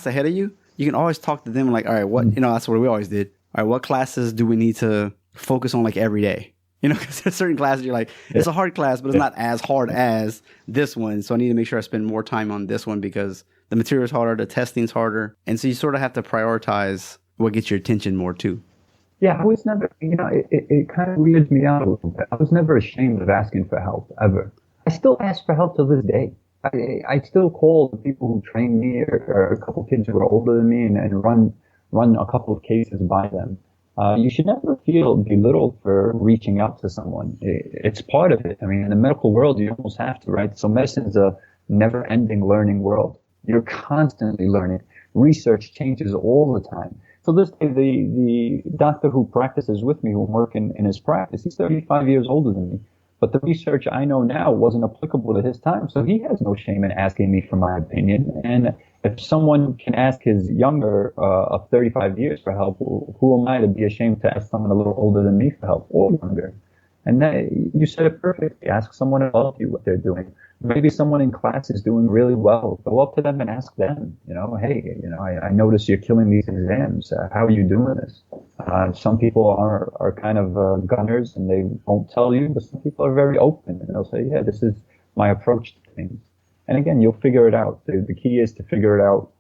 ahead of you, you can always talk to them like, all right, what, that's what we always did. All right, what classes do we need to focus on like every day? Because there's certain classes you're like, it's a hard class, but it's not as hard as this one. So I need to make sure I spend more time on this one because the material is harder, the testing's harder. And so you sort of have to prioritize what gets your attention more too. Yeah, I was never, it kind of weirds me out a little bit. I was never ashamed of asking for help, ever. I still ask for help to this day. I still call the people who train me or a couple kids who are older than me and run a couple of cases by them. You should never feel belittled for reaching out to someone. It's part of it. I mean, in the medical world, you almost have to, right? So medicine is a never-ending learning world. You're constantly learning. Research changes all the time. So this day, the doctor who practices with me, who work in his practice, he's 35 years older than me. But the research I know now wasn't applicable to his time. So he has no shame in asking me for my opinion. And if someone can ask his younger of 35 years for help, who am I to be ashamed to ask someone a little older than me for help or younger? And you said it perfectly. Ask someone above you what they're doing. Maybe someone in class is doing really well. Go up to them and ask them, hey, I notice you're killing these exams. How are you doing this? Some people are kind of gunners and they won't tell you, but some people are very open and they'll say, yeah, this is my approach to things. And again, you'll figure it out. The key is to figure it out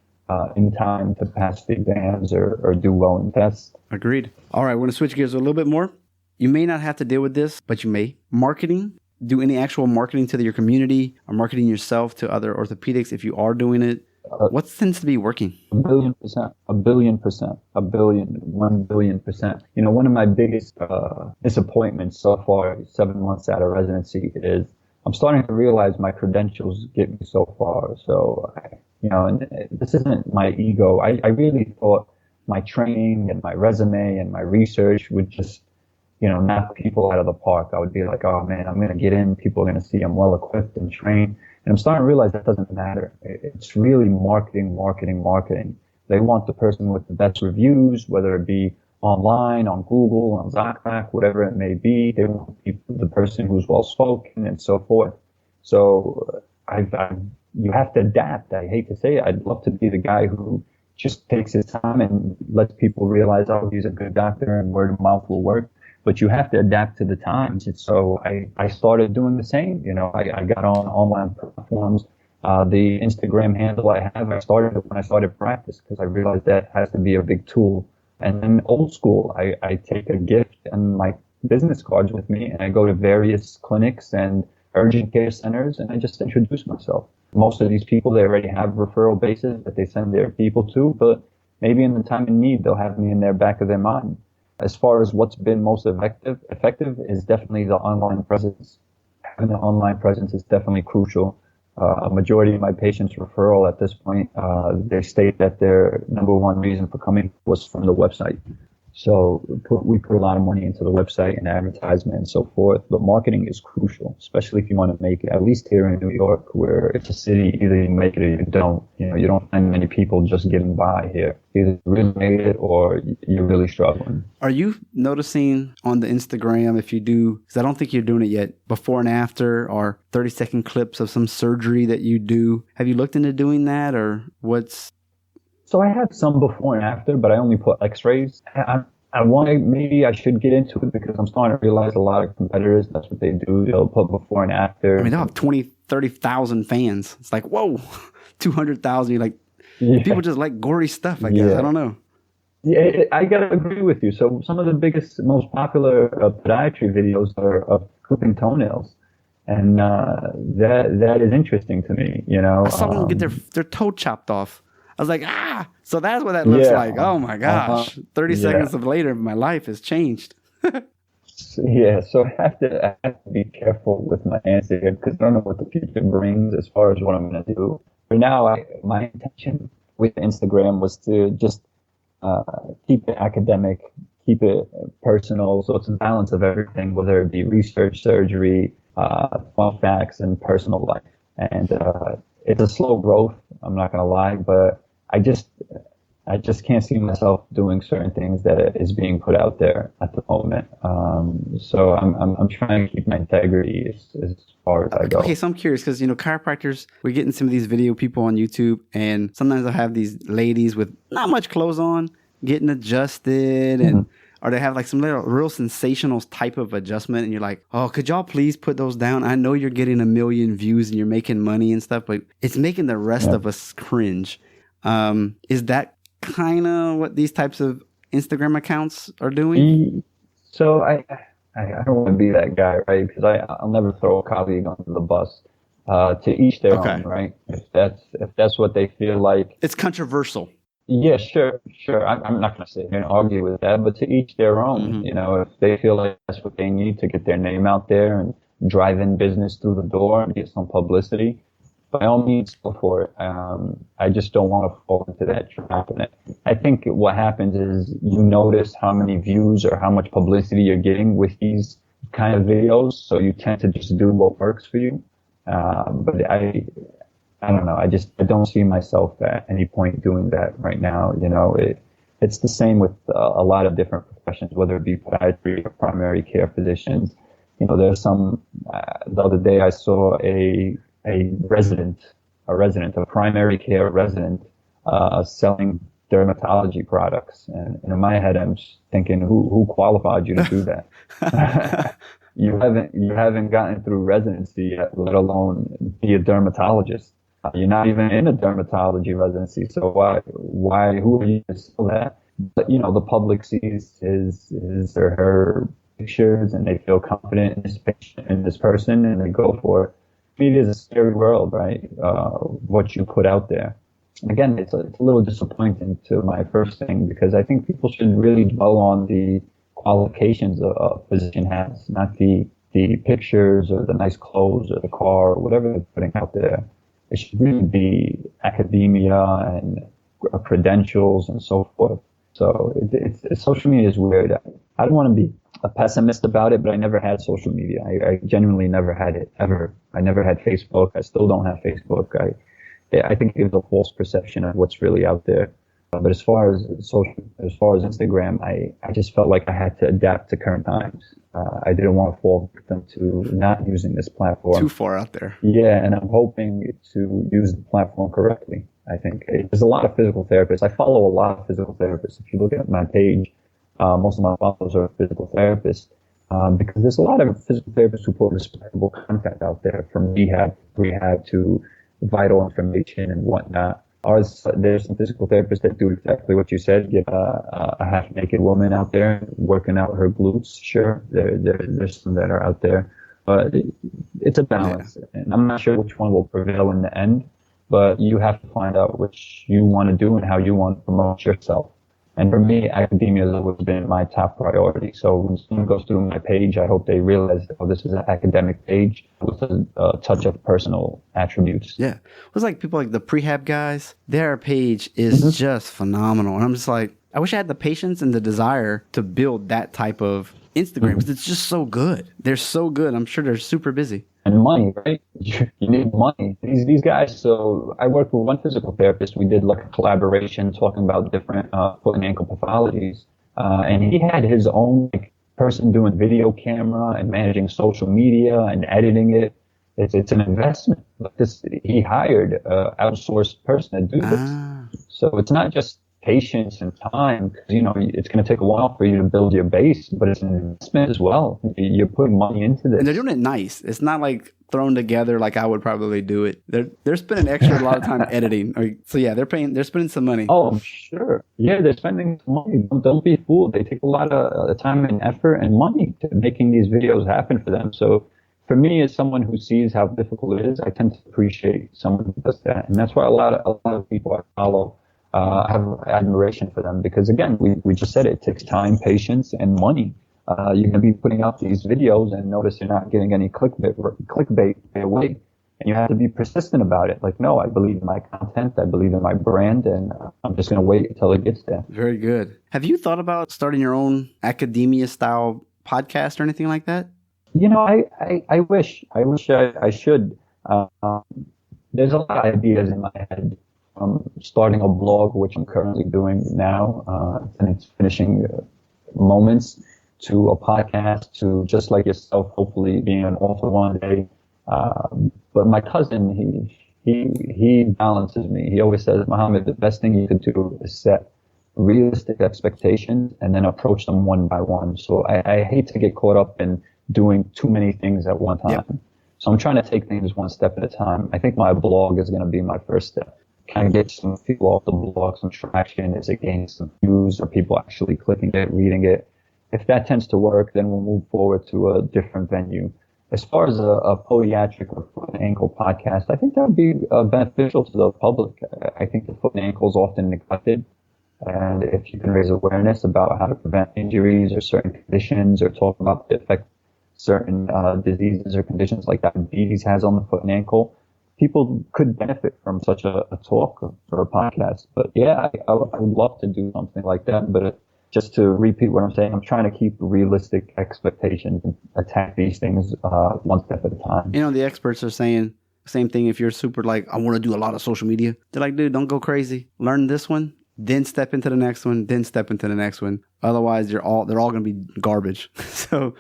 in time to pass the exams or do well in tests. Agreed. All right, we're going to switch gears a little bit more. You may not have to deal with this, but you may. Marketing. Do any actual marketing to your community or marketing yourself to other orthopedics if you are doing it. What tends to be working? 1,000,000%, 1,000,000,000%, 1,000,000,000%. One of my biggest disappointments so far, 7 months out of residency, is I'm starting to realize my credentials get me so far. So, and this isn't my ego. I really thought my training and my resume and my research would just, knock people out of the park. I would be like, oh man, I'm going to get in. People are going to see I'm well equipped and trained. And I'm starting to realize that doesn't matter. It's really marketing, marketing, marketing. They want the person with the best reviews, whether it be online, on Google, on Zocdoc, whatever it may be. They want the person who's well spoken and so forth. So you have to adapt. I hate to say it. I'd love to be the guy who just takes his time and lets people realize, oh, he's a good doctor and word of mouth will work. But you have to adapt to the times. And so I started doing the same. I got on online platforms. The Instagram handle I have, I started it when I started practice because I realized that has to be a big tool. And then old school, I take a gift and my business cards with me and I go to various clinics and urgent care centers and I just introduce myself. Most of these people, they already have referral bases that they send their people to, but maybe in the time of need, they'll have me in their back of their mind. As far as what's been most effective is definitely the online presence. Having an online presence is definitely crucial. A majority of my patients' referral at this point, they state that their number one reason for coming was from the website. So we put a lot of money into the website and advertisement and so forth. But marketing is crucial, especially if you want to make it, at least here in New York, where it's a city, either you make it or you don't. You don't find many people just getting by here. Either you really made it or you're really struggling. Are you noticing on the Instagram, if you do, because I don't think you're doing it yet, before and after or 30-second clips of some surgery that you do? Have you looked into doing that or what's... So I have some before and after, but I only put x-rays. Maybe I should get into it because I'm starting to realize a lot of competitors, that's what they do. They'll put before and after. I mean, they'll have 20, 30,000 fans. It's like, whoa, 200,000. You're like, people just like gory stuff, I guess. I don't know. Yeah, I got to agree with you. So some of the biggest, most popular podiatry videos are of clipping toenails. And that is interesting to me, I saw them get their toe chopped off. I was like, so that's what that looks like. Oh my gosh. 30 seconds later, my life has changed. So I have to be careful with my answer here because I don't know what the future brings as far as what I'm going to do. For now, my intention with Instagram was to just keep it academic, keep it personal. So it's a balance of everything, whether it be research, surgery, fun facts, and personal life. And it's a slow growth, I'm not going to lie, but I just can't see myself doing certain things that is being put out there at the moment. So I'm trying to keep my integrity as far as I go. Okay, so I'm curious because, chiropractors, we get in some of these video people on YouTube, and sometimes I'll have these ladies with not much clothes on getting adjusted, and or they have like some little real sensational type of adjustment, and you're like, oh, could y'all please put those down? I know you're getting 1 million views and you're making money and stuff, but it's making the rest of us cringe. Is that kind of what these types of Instagram accounts are doing? So I don't want to be that guy, right? Because I'll never throw a colleague under the bus. To each their own, right? If that's what they feel like. It's controversial. Yeah, sure. I'm not going to sit here and argue with that, but to each their own. If they feel like that's what they need to get their name out there and drive in business through the door and get some publicity, by all means, go for it. I just don't want to fall into that trap. And I think what happens is you notice how many views or how much publicity you're getting with these kind of videos, so you tend to just do what works for you. But I don't know. I don't see myself at any point doing that right now. It's the same with a lot of different professions, whether it be podiatry or primary care physicians. There's some. The other day I saw a primary care resident, selling dermatology products, and in my head I'm thinking, who qualified you to do that? You haven't gotten through residency yet, let alone be a dermatologist. You're not even in a dermatology residency, so why, who are you to sell that? But, the public sees his or her pictures and they feel confident in this patient, in this person, and they go for it. It is a scary world, right? What you put out there. Again, it's a little disappointing to my first thing because I think people should really dwell on the qualifications a physician has, not the pictures or the nice clothes or the car or whatever they're putting out there. It should really be academia and credentials and so forth. So social media is weird. I don't want to be a pessimist about it, but I never had social media. I genuinely never had it ever. I never had Facebook. I still don't have Facebook. I think it gives a false perception of what's really out there. But as far as Instagram, I just felt like I had to adapt to current times. I didn't want to fall victim to not using this platform. Too far out there. Yeah, and I'm hoping to use the platform correctly. I think there's a lot of physical therapists. I follow a lot of physical therapists. If you look at my page, most of my followers are physical therapists, because there's a lot of physical therapists who put respectable content out there, from rehab to vital information and whatnot. There's some physical therapists that do exactly what you said. Get a half-naked woman out there working out her glutes. Sure, there's some that are out there, but it's a balance, and I'm not sure which one will prevail in the end. But you have to find out which you want to do and how you want to promote yourself. And for me, academia has always been my top priority. So when someone goes through my page, I hope they realize, oh, this is an academic page with a touch of personal attributes. Yeah. It was like people like the prehab guys, their page is just phenomenal. And I'm just like, I wish I had the patience and the desire to build that type of Instagram, because it's just so good. They're so good. I'm sure they're super busy. And money, right? You need money. These guys. So I worked with one physical therapist. We did like a collaboration talking about different foot and ankle pathologies. And he had his own person doing video camera and managing social media and editing it. It's an investment. But he hired an outsourced person to do this. So it's not just patience and time, because it's going to take a while for you to build your base, but it's an investment as well. You're putting money into this, and they're doing it nice. It's not like thrown together like I would probably do it. They're spending a lot of time editing. So yeah, they're spending some money. Oh, I'm sure. Yeah, they're spending some money. Don't be fooled. They take a lot of time and effort and money to making these videos happen for them. So for me, as someone who sees how difficult it is, I tend to appreciate someone who does that, and that's why a lot of people I follow have admiration for them, because again, we just said it takes time, patience, and money. You're going to be putting out these videos and notice you're not getting any clickbait right away, and you have to be persistent about it. Like, no, I believe in my content, I believe in my brand, and I'm just going to wait until it gets there. Very good. Have you thought about starting your own academia style podcast or anything like that? I wish I should. There's a lot of ideas in my head. Starting a blog, which I'm currently doing now, and it's finishing moments, to a podcast, to just like yourself, hopefully being an author one day. But my cousin, he balances me. He always says, Mohammed, the best thing you could do is set realistic expectations and then approach them one by one. So I hate to get caught up in doing too many things at one time. Yep. So I'm trying to take things one step at a time. I think my blog is going to be my first step. Kind of get some people off the blog, some traction. Is it gaining some views? Are people actually clicking it, reading it? If that tends to work, then we'll move forward to a different venue. As far as a podiatric or foot and ankle podcast, I think that would be beneficial to the public. I think the foot and ankle is often neglected. And if you can raise awareness about how to prevent injuries or certain conditions, or talk about the effect certain diseases or conditions like diabetes has on the foot and ankle, people could benefit from such a talk or a podcast. But yeah, I would love to do something like that. But just to repeat what I'm saying, I'm trying to keep realistic expectations and attack these things one step at a time. The experts are saying the same thing. If you're super like, I want to do a lot of social media, they're like, dude, don't go crazy. Learn this one, then step into the next one, then step into the next one. Otherwise, they're all going to be garbage. So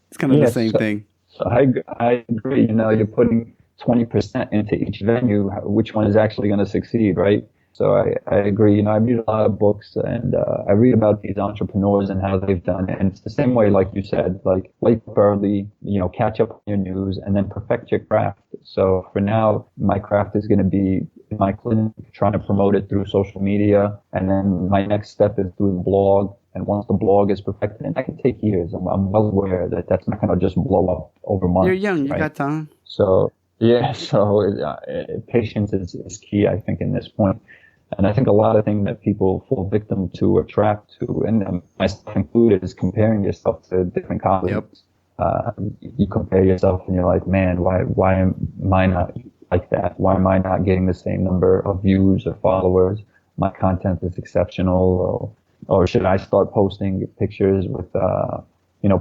it's kind of the same thing. So I agree. You're putting 20% into each venue. Which one is actually going to succeed, right? So I agree. I read a lot of books, and I read about these entrepreneurs and how they've done it. And it's the same way, like you said, like wake up early, catch up on your news, and then perfect your craft. So for now, my craft is going to be in my clinic, trying to promote it through social media. And then my next step is through the blog. And once the blog is perfected, and that can take years. I'm well aware that that's not going to just blow up over months. You're young. You right? got time. So, yeah. So patience is key, I think, in this point. And I think a lot of things that people fall victim to or trapped to, and myself included, is comparing yourself to different colleagues. Yep. You compare yourself and you're like, man, why am I not like that? Why am I not getting the same number of views or followers? My content is exceptional. Or or should I start posting pictures with,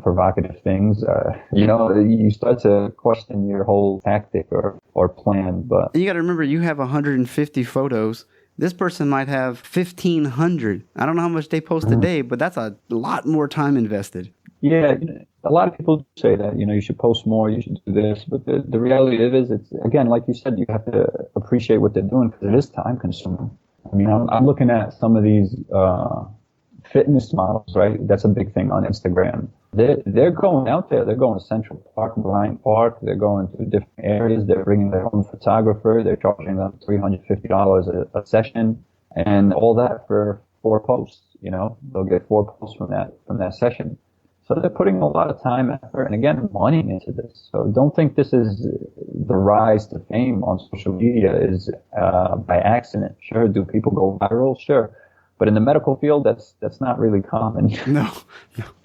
provocative things? You start to question your whole tactic or plan. But And you got to remember, you have 150 photos. This person might have 1,500. I don't know how much they post a day, but that's a lot more time invested. yeah, a lot of people say that, you should post more, you should do this. But the reality of it is, it's, again, like you said, you have to appreciate what they're doing because it is time consuming. I mean, I'm looking at some of these fitness models, right? That's a big thing on Instagram. They're going out there. They're going to Central Park, Bryant Park. They're going to different areas. They're bringing their own photographer. They're charging them $350 a session, and all that for 4 posts. They'll get 4 posts from that session. So they're putting a lot of time, effort, and again, money into this. So don't think this is the rise to fame on social media is by accident. Sure, do people go viral? Sure. But in the medical field, that's not really common. No.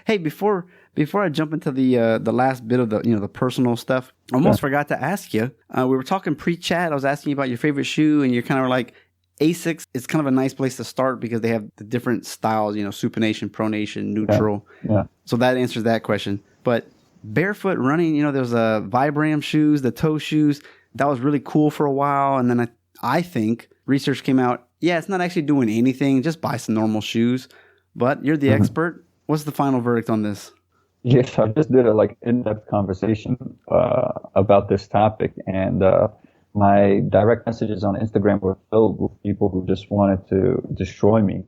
Hey, before I jump into the last bit of the personal stuff, I almost forgot to ask you. We were talking pre-chat. I was asking you about your favorite shoe, and you're kind of like, Asics is kind of a nice place to start because they have the different styles, supination, pronation, neutral. Yeah. So that answers that question. But barefoot running, there's Vibram shoes, the toe shoes. That was really cool for a while. And then I think research came out, yeah, it's not actually doing anything. Just buy some normal shoes. But you're the expert. What's the final verdict on this? Yes, I just did a in-depth conversation about this topic, and my direct messages on Instagram were filled with people who just wanted to destroy me.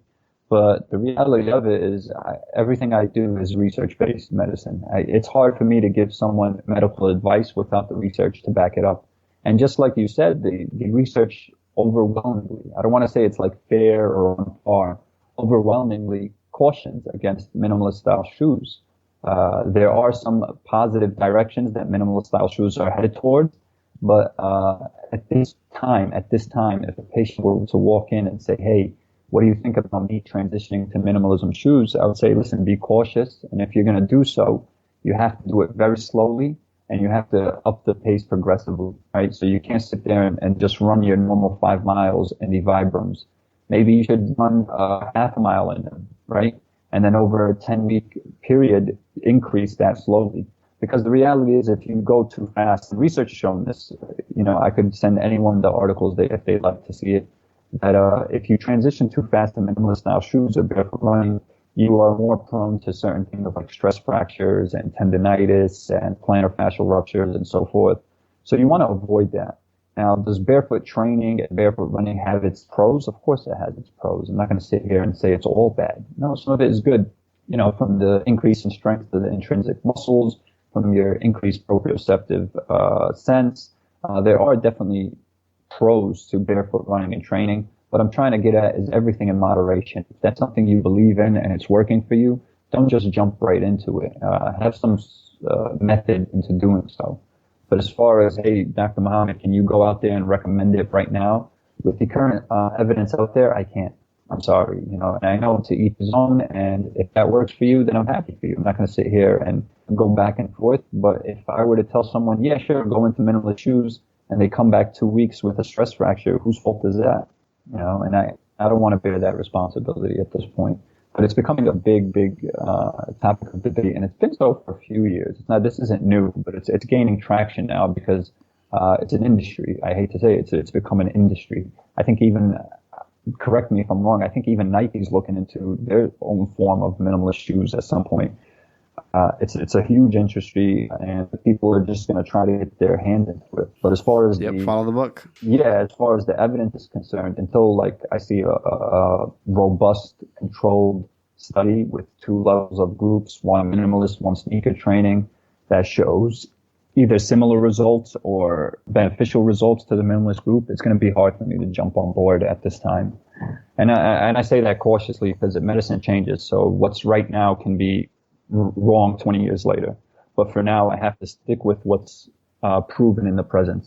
But the reality of it is everything I do is research-based medicine. It's hard for me to give someone medical advice without the research to back it up. And just like you said, the research overwhelmingly, I don't want to say it's like fair or on par, overwhelmingly cautions against minimalist style shoes. There are some positive directions that minimalist style shoes are headed towards, but at this time, if a patient were to walk in and say, hey, what do you think about me transitioning to minimalism shoes? I would say, listen, be cautious. And if you're going to do so, you have to do it very slowly and you have to up the pace progressively, right? So you can't sit there and just run your normal 5 miles in the Vibrams. Maybe you should run half a mile in them, right? And then over a 10-week period, increase that slowly. Because the reality is, if you go too fast, and research has shown this, I could send anyone the articles if they'd like to see it, that if you transition too fast to minimalist style shoes or barefoot running, you are more prone to certain things like stress fractures and tendinitis and plantar fascial ruptures and so forth. So you want to avoid that. Now, does barefoot training and barefoot running have its pros? Of course it has its pros. I'm not going to sit here and say it's all bad. No, some of it is good, from the increase in strength to the intrinsic muscles, from your increased proprioceptive sense. There are definitely pros to barefoot running and training. What I'm trying to get at is everything in moderation. If that's something you believe in and it's working for you, don't just jump right into it. Have some method into doing so. But as far as, hey, Dr. Mohammed, can you go out there and recommend it right now? With the current evidence out there, I can't. I'm sorry, and I know to each his own, and if that works for you, then I'm happy for you. I'm not going to sit here and go back and forth. But if I were to tell someone, yeah, sure, go into minimalist shoes, and they come back 2 weeks with a stress fracture, whose fault is that? And I don't want to bear that responsibility at this point. But it's becoming a big topic of debate, and it's been so for a few years. This isn't new, but it's gaining traction now because it's an industry. I hate to say it, it's become an industry. I think even, correct me if I'm wrong, I think even Nike's looking into their own form of minimalist shoes at some point. It's a huge industry, and people are just going to try to get their hands into it. But as far as follow the book. Yeah, as far as the evidence is concerned, until I see a robust, controlled study with 2 levels of groups, one minimalist, one sneaker training, that shows either similar results or beneficial results to the minimalist group, it's going to be hard for me to jump on board at this time. And I say that cautiously because medicine changes. So what's right now can be wrong 20 years later. But for now, I have to stick with what's proven in the present.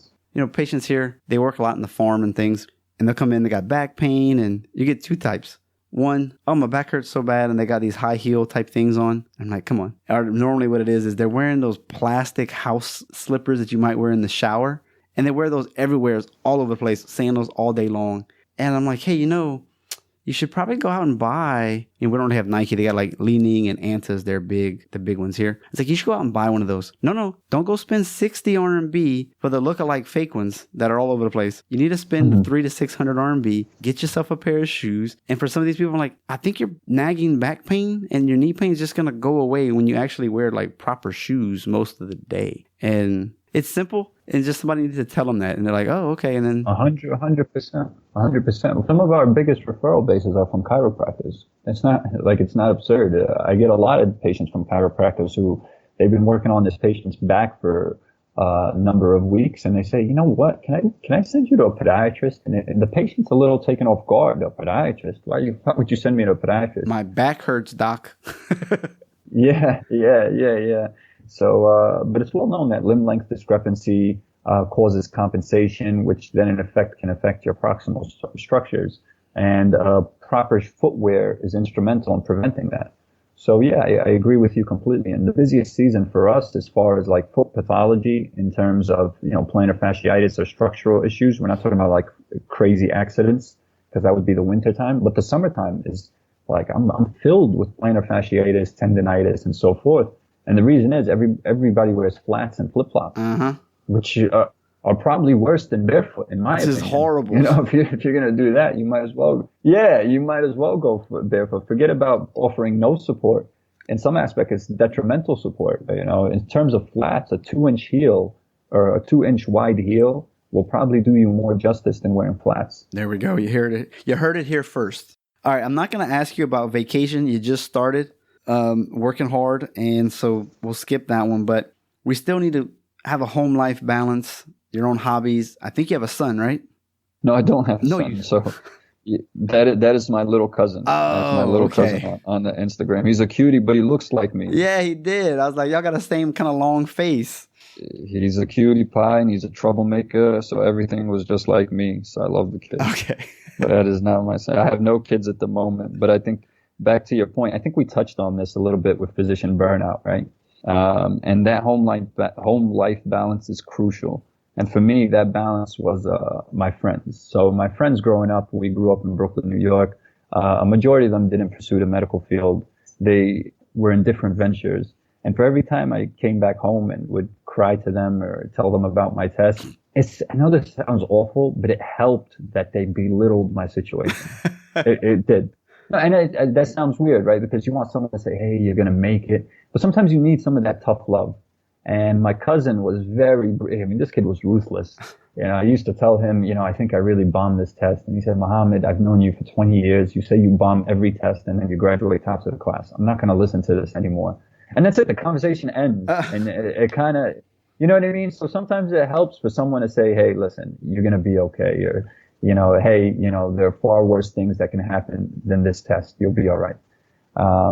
Patients here, they work a lot in the farm and things, and they'll come in, they got back pain, and you get 2 types. One, oh, my back hurts so bad, and they got these high heel type things on. I'm like, come on. Or normally what it is they're wearing those plastic house slippers that you might wear in the shower, and they wear those everywhere, all over the place, sandals all day long. And I'm like, hey, you should probably go out and buy, and we don't have Nike. They got like Li-Ning and Antas. They're big, the big ones here. It's like, you should go out and buy one of those. No, don't go spend 60 RMB for the look-alike fake ones that are all over the place. You need to spend 300 to 600 RMB, get yourself a pair of shoes. And for some of these people, I'm like, I think your nagging back pain and your knee pain is just going to go away when you actually wear like proper shoes most of the day. And it's simple, and just somebody needs to tell them that, and they're like, "Oh, okay." And then 100%. Some of our biggest referral bases are from chiropractors. It's not absurd. I get a lot of patients from chiropractors who they've been working on this patient's back for a number of weeks, and they say, "You know what? Can I send you to a podiatrist?" And the patient's a little taken off guard. A podiatrist? Why would you send me to a podiatrist? My back hurts, doc. Yeah. So, but it's well known that limb length discrepancy causes compensation, which then in effect can affect your proximal structures. And proper footwear is instrumental in preventing that. So yeah, I agree with you completely. And the busiest season for us, as far as like foot pathology in terms of, plantar fasciitis or structural issues, we're not talking about like crazy accidents, because that would be the winter time. But the summertime is like, I'm filled with plantar fasciitis, tendonitis, and so forth. And the reason is everybody wears flats and flip-flops, which are probably worse than barefoot, in my opinion. This is horrible. If you're going to do that, you might as well go for barefoot. Forget about offering no support. In some aspect, it's detrimental support. In terms of flats, a 2-inch heel or a 2-inch wide heel will probably do you more justice than wearing flats. There we go. You heard it. You heard it here first. All right. I'm not going to ask you about vacation. You just started. Working hard, and so we'll skip that one, but we still need to have a home life balance, your own hobbies. I think you have a son, right? No, I don't have a son. So that is my little cousin. That's my little cousin on the Instagram. He's a cutie, but he looks like me. Yeah, he did. I was like, y'all got the same kind of long face. He's a cutie pie, and he's a troublemaker, so everything was just like me. So I love the kid. Okay. But that is not my son. I have no kids at the moment, but I think back to your point, I think we touched on this a little bit with physician burnout, right? And that home life balance is crucial. And for me, that balance was my friends. So my friends growing up, we grew up in Brooklyn, New York. A majority of them didn't pursue the medical field. They were in different ventures. And for every time I came back home and would cry to them or tell them about my test, I know this sounds awful, but it helped that they belittled my situation. It did. No, and that sounds weird, right? Because you want someone to say, "Hey, you're going to make it." But sometimes you need some of that tough love. And my cousin was this kid was ruthless. I used to tell him, I think I really bombed this test. And he said, "Mohammed, I've known you for 20 years. You say you bomb every test and then you graduate tops of the class. I'm not going to listen to this anymore." And that's it. The conversation ends. And it kind of, you know what I mean? So sometimes it helps for someone to say, "Hey, listen, you're going to be okay." Or, "Hey, there are far worse things that can happen than this test. You'll be all right."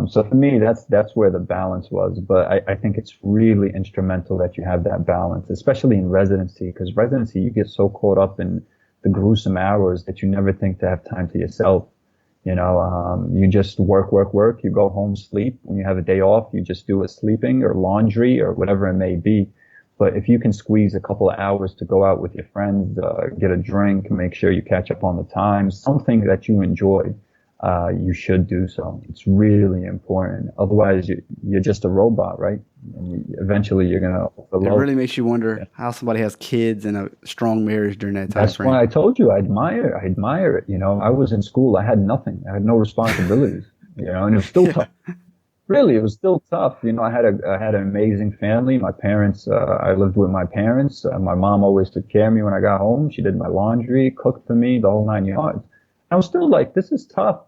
So for me, that's where the balance was. But I think it's really instrumental that you have that balance, especially in residency, because residency, you get so caught up in the gruesome hours that you never think to have time to yourself. You just work. You go home, sleep. When you have a day off, you just do a sleeping or laundry or whatever it may be. But if you can squeeze a couple of hours to go out with your friends, get a drink, make sure you catch up on the time, something that you enjoy, you should do so. It's really important. Otherwise, you're just a robot, right? And eventually you're going to overload. It really makes you wonder how somebody has kids and a strong marriage during that time frame. That's why I told you I admire it. I was in school. I had nothing. I had no responsibilities, and it was still tough. Really, it was still tough. I had an amazing family. My parents, I lived with my parents. My mom always took care of me when I got home. She did my laundry, cooked for me, the whole 9 yards. I was still like, this is tough.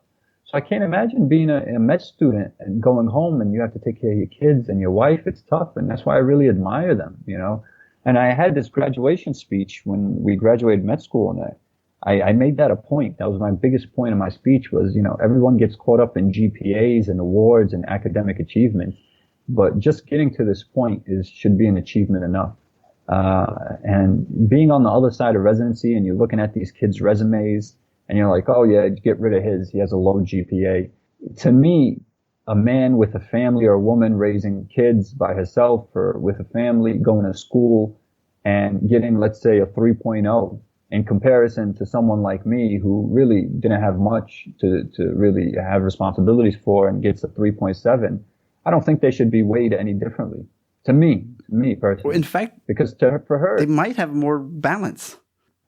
So I can't imagine being a med student and going home and you have to take care of your kids and your wife. It's tough. And that's why I really admire them, And I had this graduation speech when we graduated med school, and I made that a point. That was my biggest point in my speech was, everyone gets caught up in GPAs and awards and academic achievements, but just getting to this point should be an achievement enough. And being on the other side of residency and you're looking at these kids' resumes and you're like, "Oh yeah, get rid of his. He has a low GPA." To me, a man with a family or a woman raising kids by herself or with a family going to school and getting, let's say, a 3.0 in comparison to someone like me who really didn't have much to really have responsibilities for and gets a 3.7, I don't think they should be weighed any differently. To me personally. Well, in fact, because for her, they might have more balance.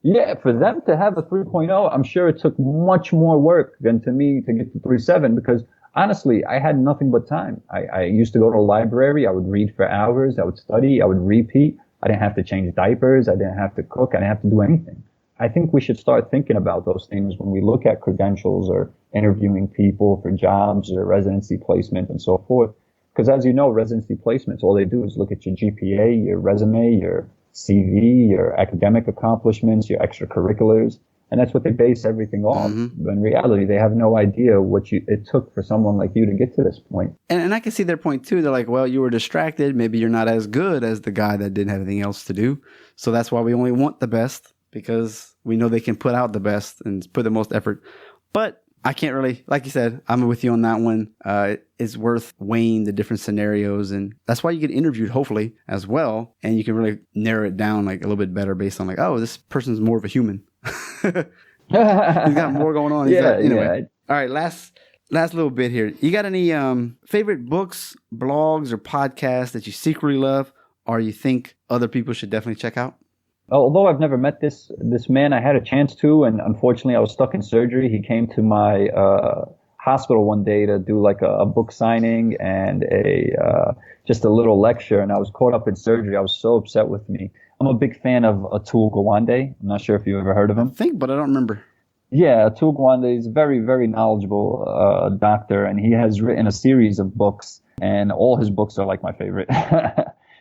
yeah, for them to have a 3.0, I'm sure it took much more work than to me to get to 3.7 because honestly, I had nothing but time. I used to go to a library. I would read for hours. I would study. I would repeat. I didn't have to change diapers. I didn't have to cook. I didn't have to do anything. I think we should start thinking about those things when we look at credentials or interviewing people for jobs or residency placement and so forth. Because as you know, residency placements, all they do is look at your GPA, your resume, your CV, your academic accomplishments, your extracurriculars. And that's what they base everything on. Mm-hmm. But in reality, they have no idea what it took for someone like you to get to this point. And I can see their point too. They're like, well, you were distracted. Maybe you're not as good as the guy that didn't have anything else to do. So that's why we only want the best, because we know they can put out the best and put the most effort. But I can't really, like you said, I'm with you on that one. It's worth weighing the different scenarios. And that's why you get interviewed, hopefully, as well. And you can really narrow it down like a little bit better based on like, oh, this person's more of a human. He's got more going on. Anyway. All right, last little bit here. You got any favorite books, blogs, or podcasts that you secretly love or you think other people should definitely check out? Although I've never met this man, I had a chance to, and unfortunately I was stuck in surgery. He came to my hospital one day to do like a book signing and just a little lecture, and I was caught up in surgery. I was so upset with me. I'm a big fan of Atul Gawande. I'm not sure if you ever heard of him. I think, but I don't remember. Yeah, Atul Gawande is a very, very knowledgeable doctor, and he has written a series of books, and all his books are like my favorite.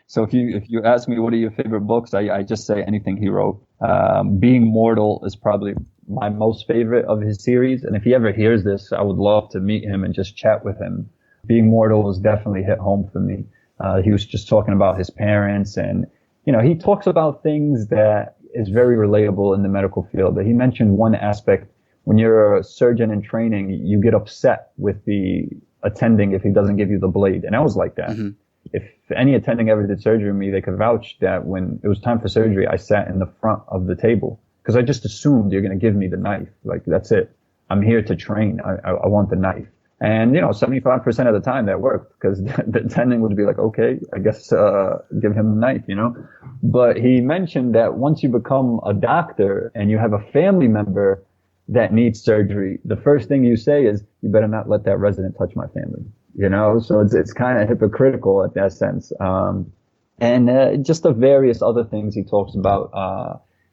So if you ask me what are your favorite books, I just say anything he wrote. Being Mortal is probably my most favorite of his series, and if he ever hears this, I would love to meet him and just chat with him. Being Mortal was definitely hit home for me. He was just talking about his parents, and he talks about things that is very relatable in the medical field. He mentioned one aspect: when you're a surgeon in training, you get upset with the attending if he doesn't give you the blade, and I was like that. Mm-hmm. If any attending ever did surgery with me, they could vouch that when it was time for surgery, I sat in the front of the table because I just assumed you're going to give me the knife. Like, that's it. I'm here to train. I want the knife. And, 75% of the time that worked because the attending would be like, okay, I guess, give him the knife, But he mentioned that once you become a doctor and you have a family member that needs surgery, the first thing you say is, you better not let that resident touch my family. So it's kind of hypocritical in that sense. And just the various other things he talks about,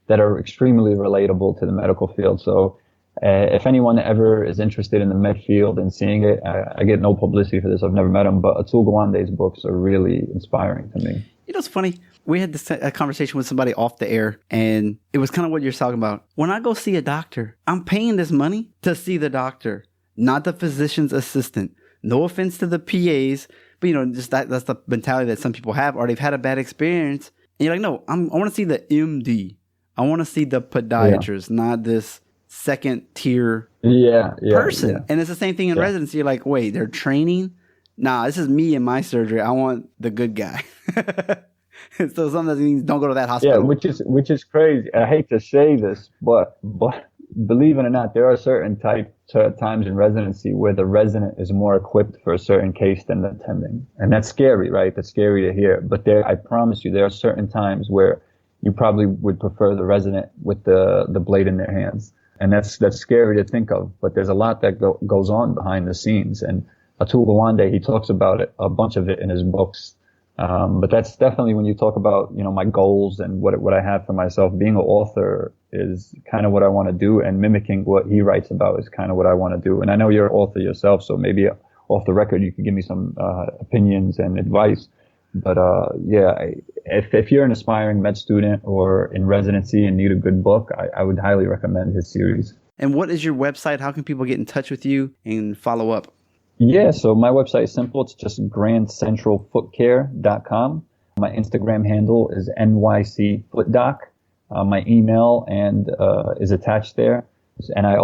that are extremely relatable to the medical field. So, if anyone ever is interested in the med field and seeing it, I get no publicity for this. I've never met him, but Atul Gawande's books are really inspiring to me. It's funny. We had a conversation with somebody off the air, and it was kind of what you're talking about. When I go see a doctor, I'm paying this money to see the doctor, not the physician's assistant. No offense to the PAs, but just that's the mentality that some people have, or they've had a bad experience. And you're like, no, I want to see the MD. I want to see the podiatrist, not this second tier person. Yeah. And it's the same thing in residency. You're like, wait, they're training? Nah, this is me and my surgery. I want the good guy. So sometimes it means don't go to that hospital. Yeah, which is crazy. I hate to say this, but believe it or not, there are certain times in residency where the resident is more equipped for a certain case than the attending. And that's scary, right? That's scary to hear. But I promise you, there are certain times where you probably would prefer the resident with the blade in their hands. And that's scary to think of. But there's a lot that goes on behind the scenes. And Atul Gawande, he talks about it, a bunch of it in his books. But that's definitely when you talk about, my goals and what I have for myself. Being an author is kind of what I want to do, and mimicking what he writes about is kind of what I want to do. And I know you're an author yourself, so maybe off the record you could give me some opinions and advice. But if you're an aspiring med student or in residency and need a good book, I would highly recommend his series. And what is your website? How can people get in touch with you and follow up? Yeah, so my website is simple. It's just grandcentralfootcare.com. My Instagram handle is nycfootdoc. My email is attached there. And I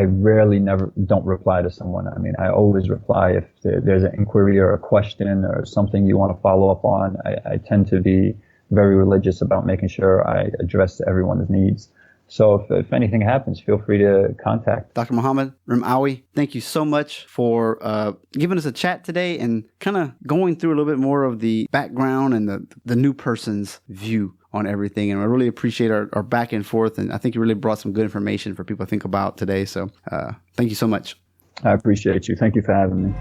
rarely don't reply to someone. I mean, I always reply if there's an inquiry or a question or something you want to follow up on. I tend to be very religious about making sure I address everyone's needs. So if anything happens, feel free to contact Dr. Mohammed Rimawi, thank you so much for giving us a chat today and kind of going through a little bit more of the background and the new person's view on everything. And I really appreciate our back and forth. And I think you really brought some good information for people to think about today. So thank you so much. I appreciate you. Thank you for having me.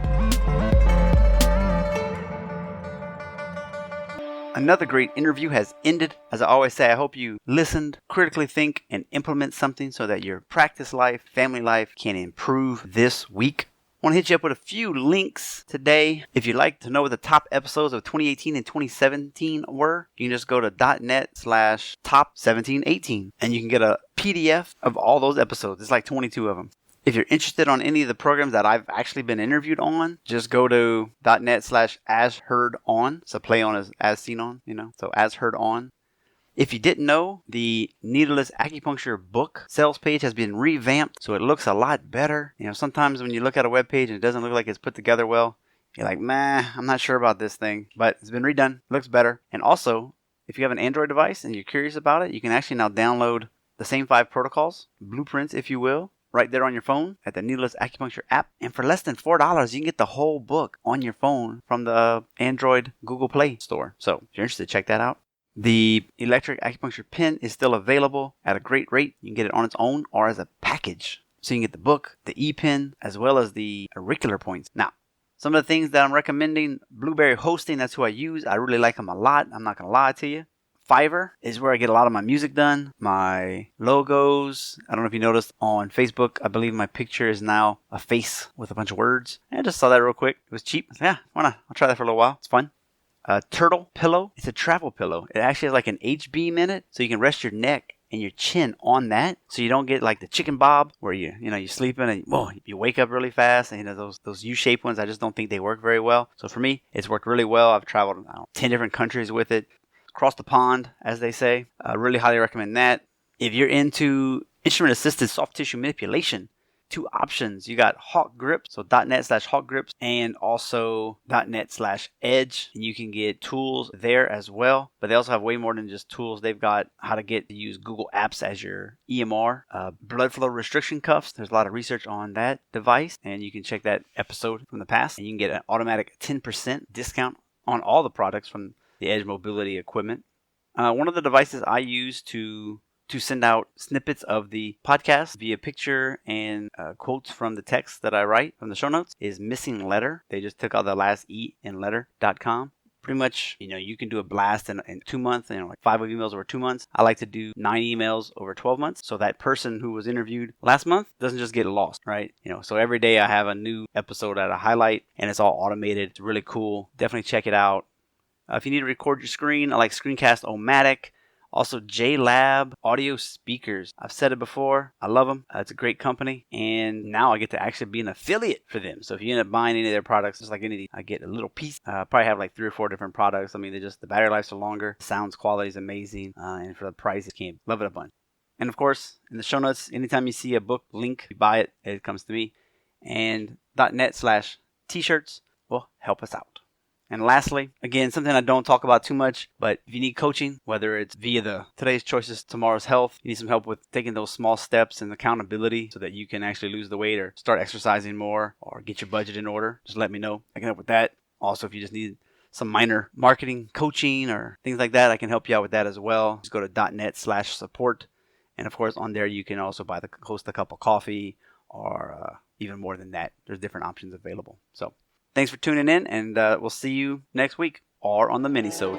Another great interview has ended. As I always say, I hope you listened, critically think, and implement something so that your practice life, family life can improve this week. I want to hit you up with a few links today. If you'd like to know what the top episodes of 2018 and 2017 were, you can just go to .net/top1718 and you can get a PDF of all those episodes. It's like 22 of them. If you're interested on any of the programs that I've actually been interviewed on, just go to .net/as-heard-on. So play on as seen on, so as heard on. If you didn't know, the Needleless Acupuncture book sales page has been revamped, so it looks a lot better. Sometimes when you look at a web page and it doesn't look like it's put together well, you're like, I'm not sure about this thing. But it's been redone. It looks better. And also, if you have an Android device and you're curious about it, you can actually now download the same 5 protocols, blueprints if you will, right there on your phone at the Needleless Acupuncture app. And for less than $4, you can get the whole book on your phone from the Android Google Play store. So if you're interested, check that out. The electric acupuncture pen is still available at a great rate. You can get it on its own or as a package. So you can get the book, the e-pen, as well as the auricular points. Now, some of the things that I'm recommending, Blueberry Hosting, that's who I use. I really like them a lot. I'm not going to lie to you. Fiverr is where I get a lot of my music done, my logos. I don't know if you noticed on Facebook, I believe my picture is now a face with a bunch of words. I just saw that real quick. It was cheap. I said, why not? I'll try that for a little while. It's fun. Turtle pillow. It's a travel pillow. It actually has like an H-beam in it, so you can rest your neck and your chin on that, so you don't get like the chicken bob where you're sleeping and you wake up really fast. And those U-shaped ones, I just don't think they work very well. So for me, it's worked really well. I've traveled 10 different countries with it. Across the pond, as they say. I really highly recommend that. If you're into instrument-assisted soft tissue manipulation, 2 options. You got Hawk Grips, so .net/Hawk Grips, and also .net/Edge. And you can get tools there as well. But they also have way more than just tools. They've got how to use Google Apps as your EMR. Blood flow restriction cuffs. There's a lot of research on that device. And you can check that episode from the past. And you can get an automatic 10% discount on all the products from the Edge mobility equipment. One of the devices I use to send out snippets of the podcast via picture and quotes from the text that I write from the show notes is Missing Letter. They just took out the last E in letter.com. Pretty much, you can do a blast in 2 months, like 5 emails over 2 months. I like to do 9 emails over 12 months. So that person who was interviewed last month doesn't just get lost, right? So every day I have a new episode that I highlight and it's all automated. It's really cool. Definitely check it out. If you need to record your screen, I like Screencast-O-Matic. Also, JLab audio speakers. I've said it before. I love them. It's a great company. And now I get to actually be an affiliate for them. So if you end up buying any of their products, just like any of these, I get a little piece. Probably have like 3 or 4 different products. I mean, the battery lives are longer. The sounds quality is amazing. And for the price, you can't love it a bunch. And of course, in the show notes, anytime you see a book link, you buy it, it comes to me. And .net/t-shirts will help us out. And lastly, again, something I don't talk about too much, but if you need coaching, whether it's via the Today's Choices, Tomorrow's Health, you need some help with taking those small steps and accountability so that you can actually lose the weight or start exercising more or get your budget in order, just let me know. I can help with that. Also, if you just need some minor marketing coaching or things like that, I can help you out with that as well. Just go to .net/support. And of course, on there, you can also host a cup of coffee or even more than that. There's different options available. So thanks for tuning in, and we'll see you next week or on the mini-sode.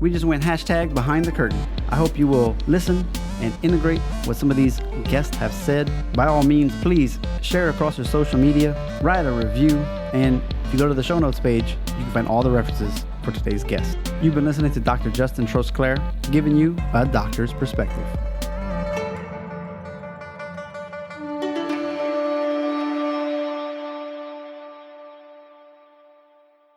We just went #behind the curtain. I hope you will listen and integrate what some of these guests have said. By all means, please share across your social media, write a review, and if you go to the show notes page, you can find all the references for today's guest. You've been listening to Dr. Justin Trosclair, giving you a doctor's perspective.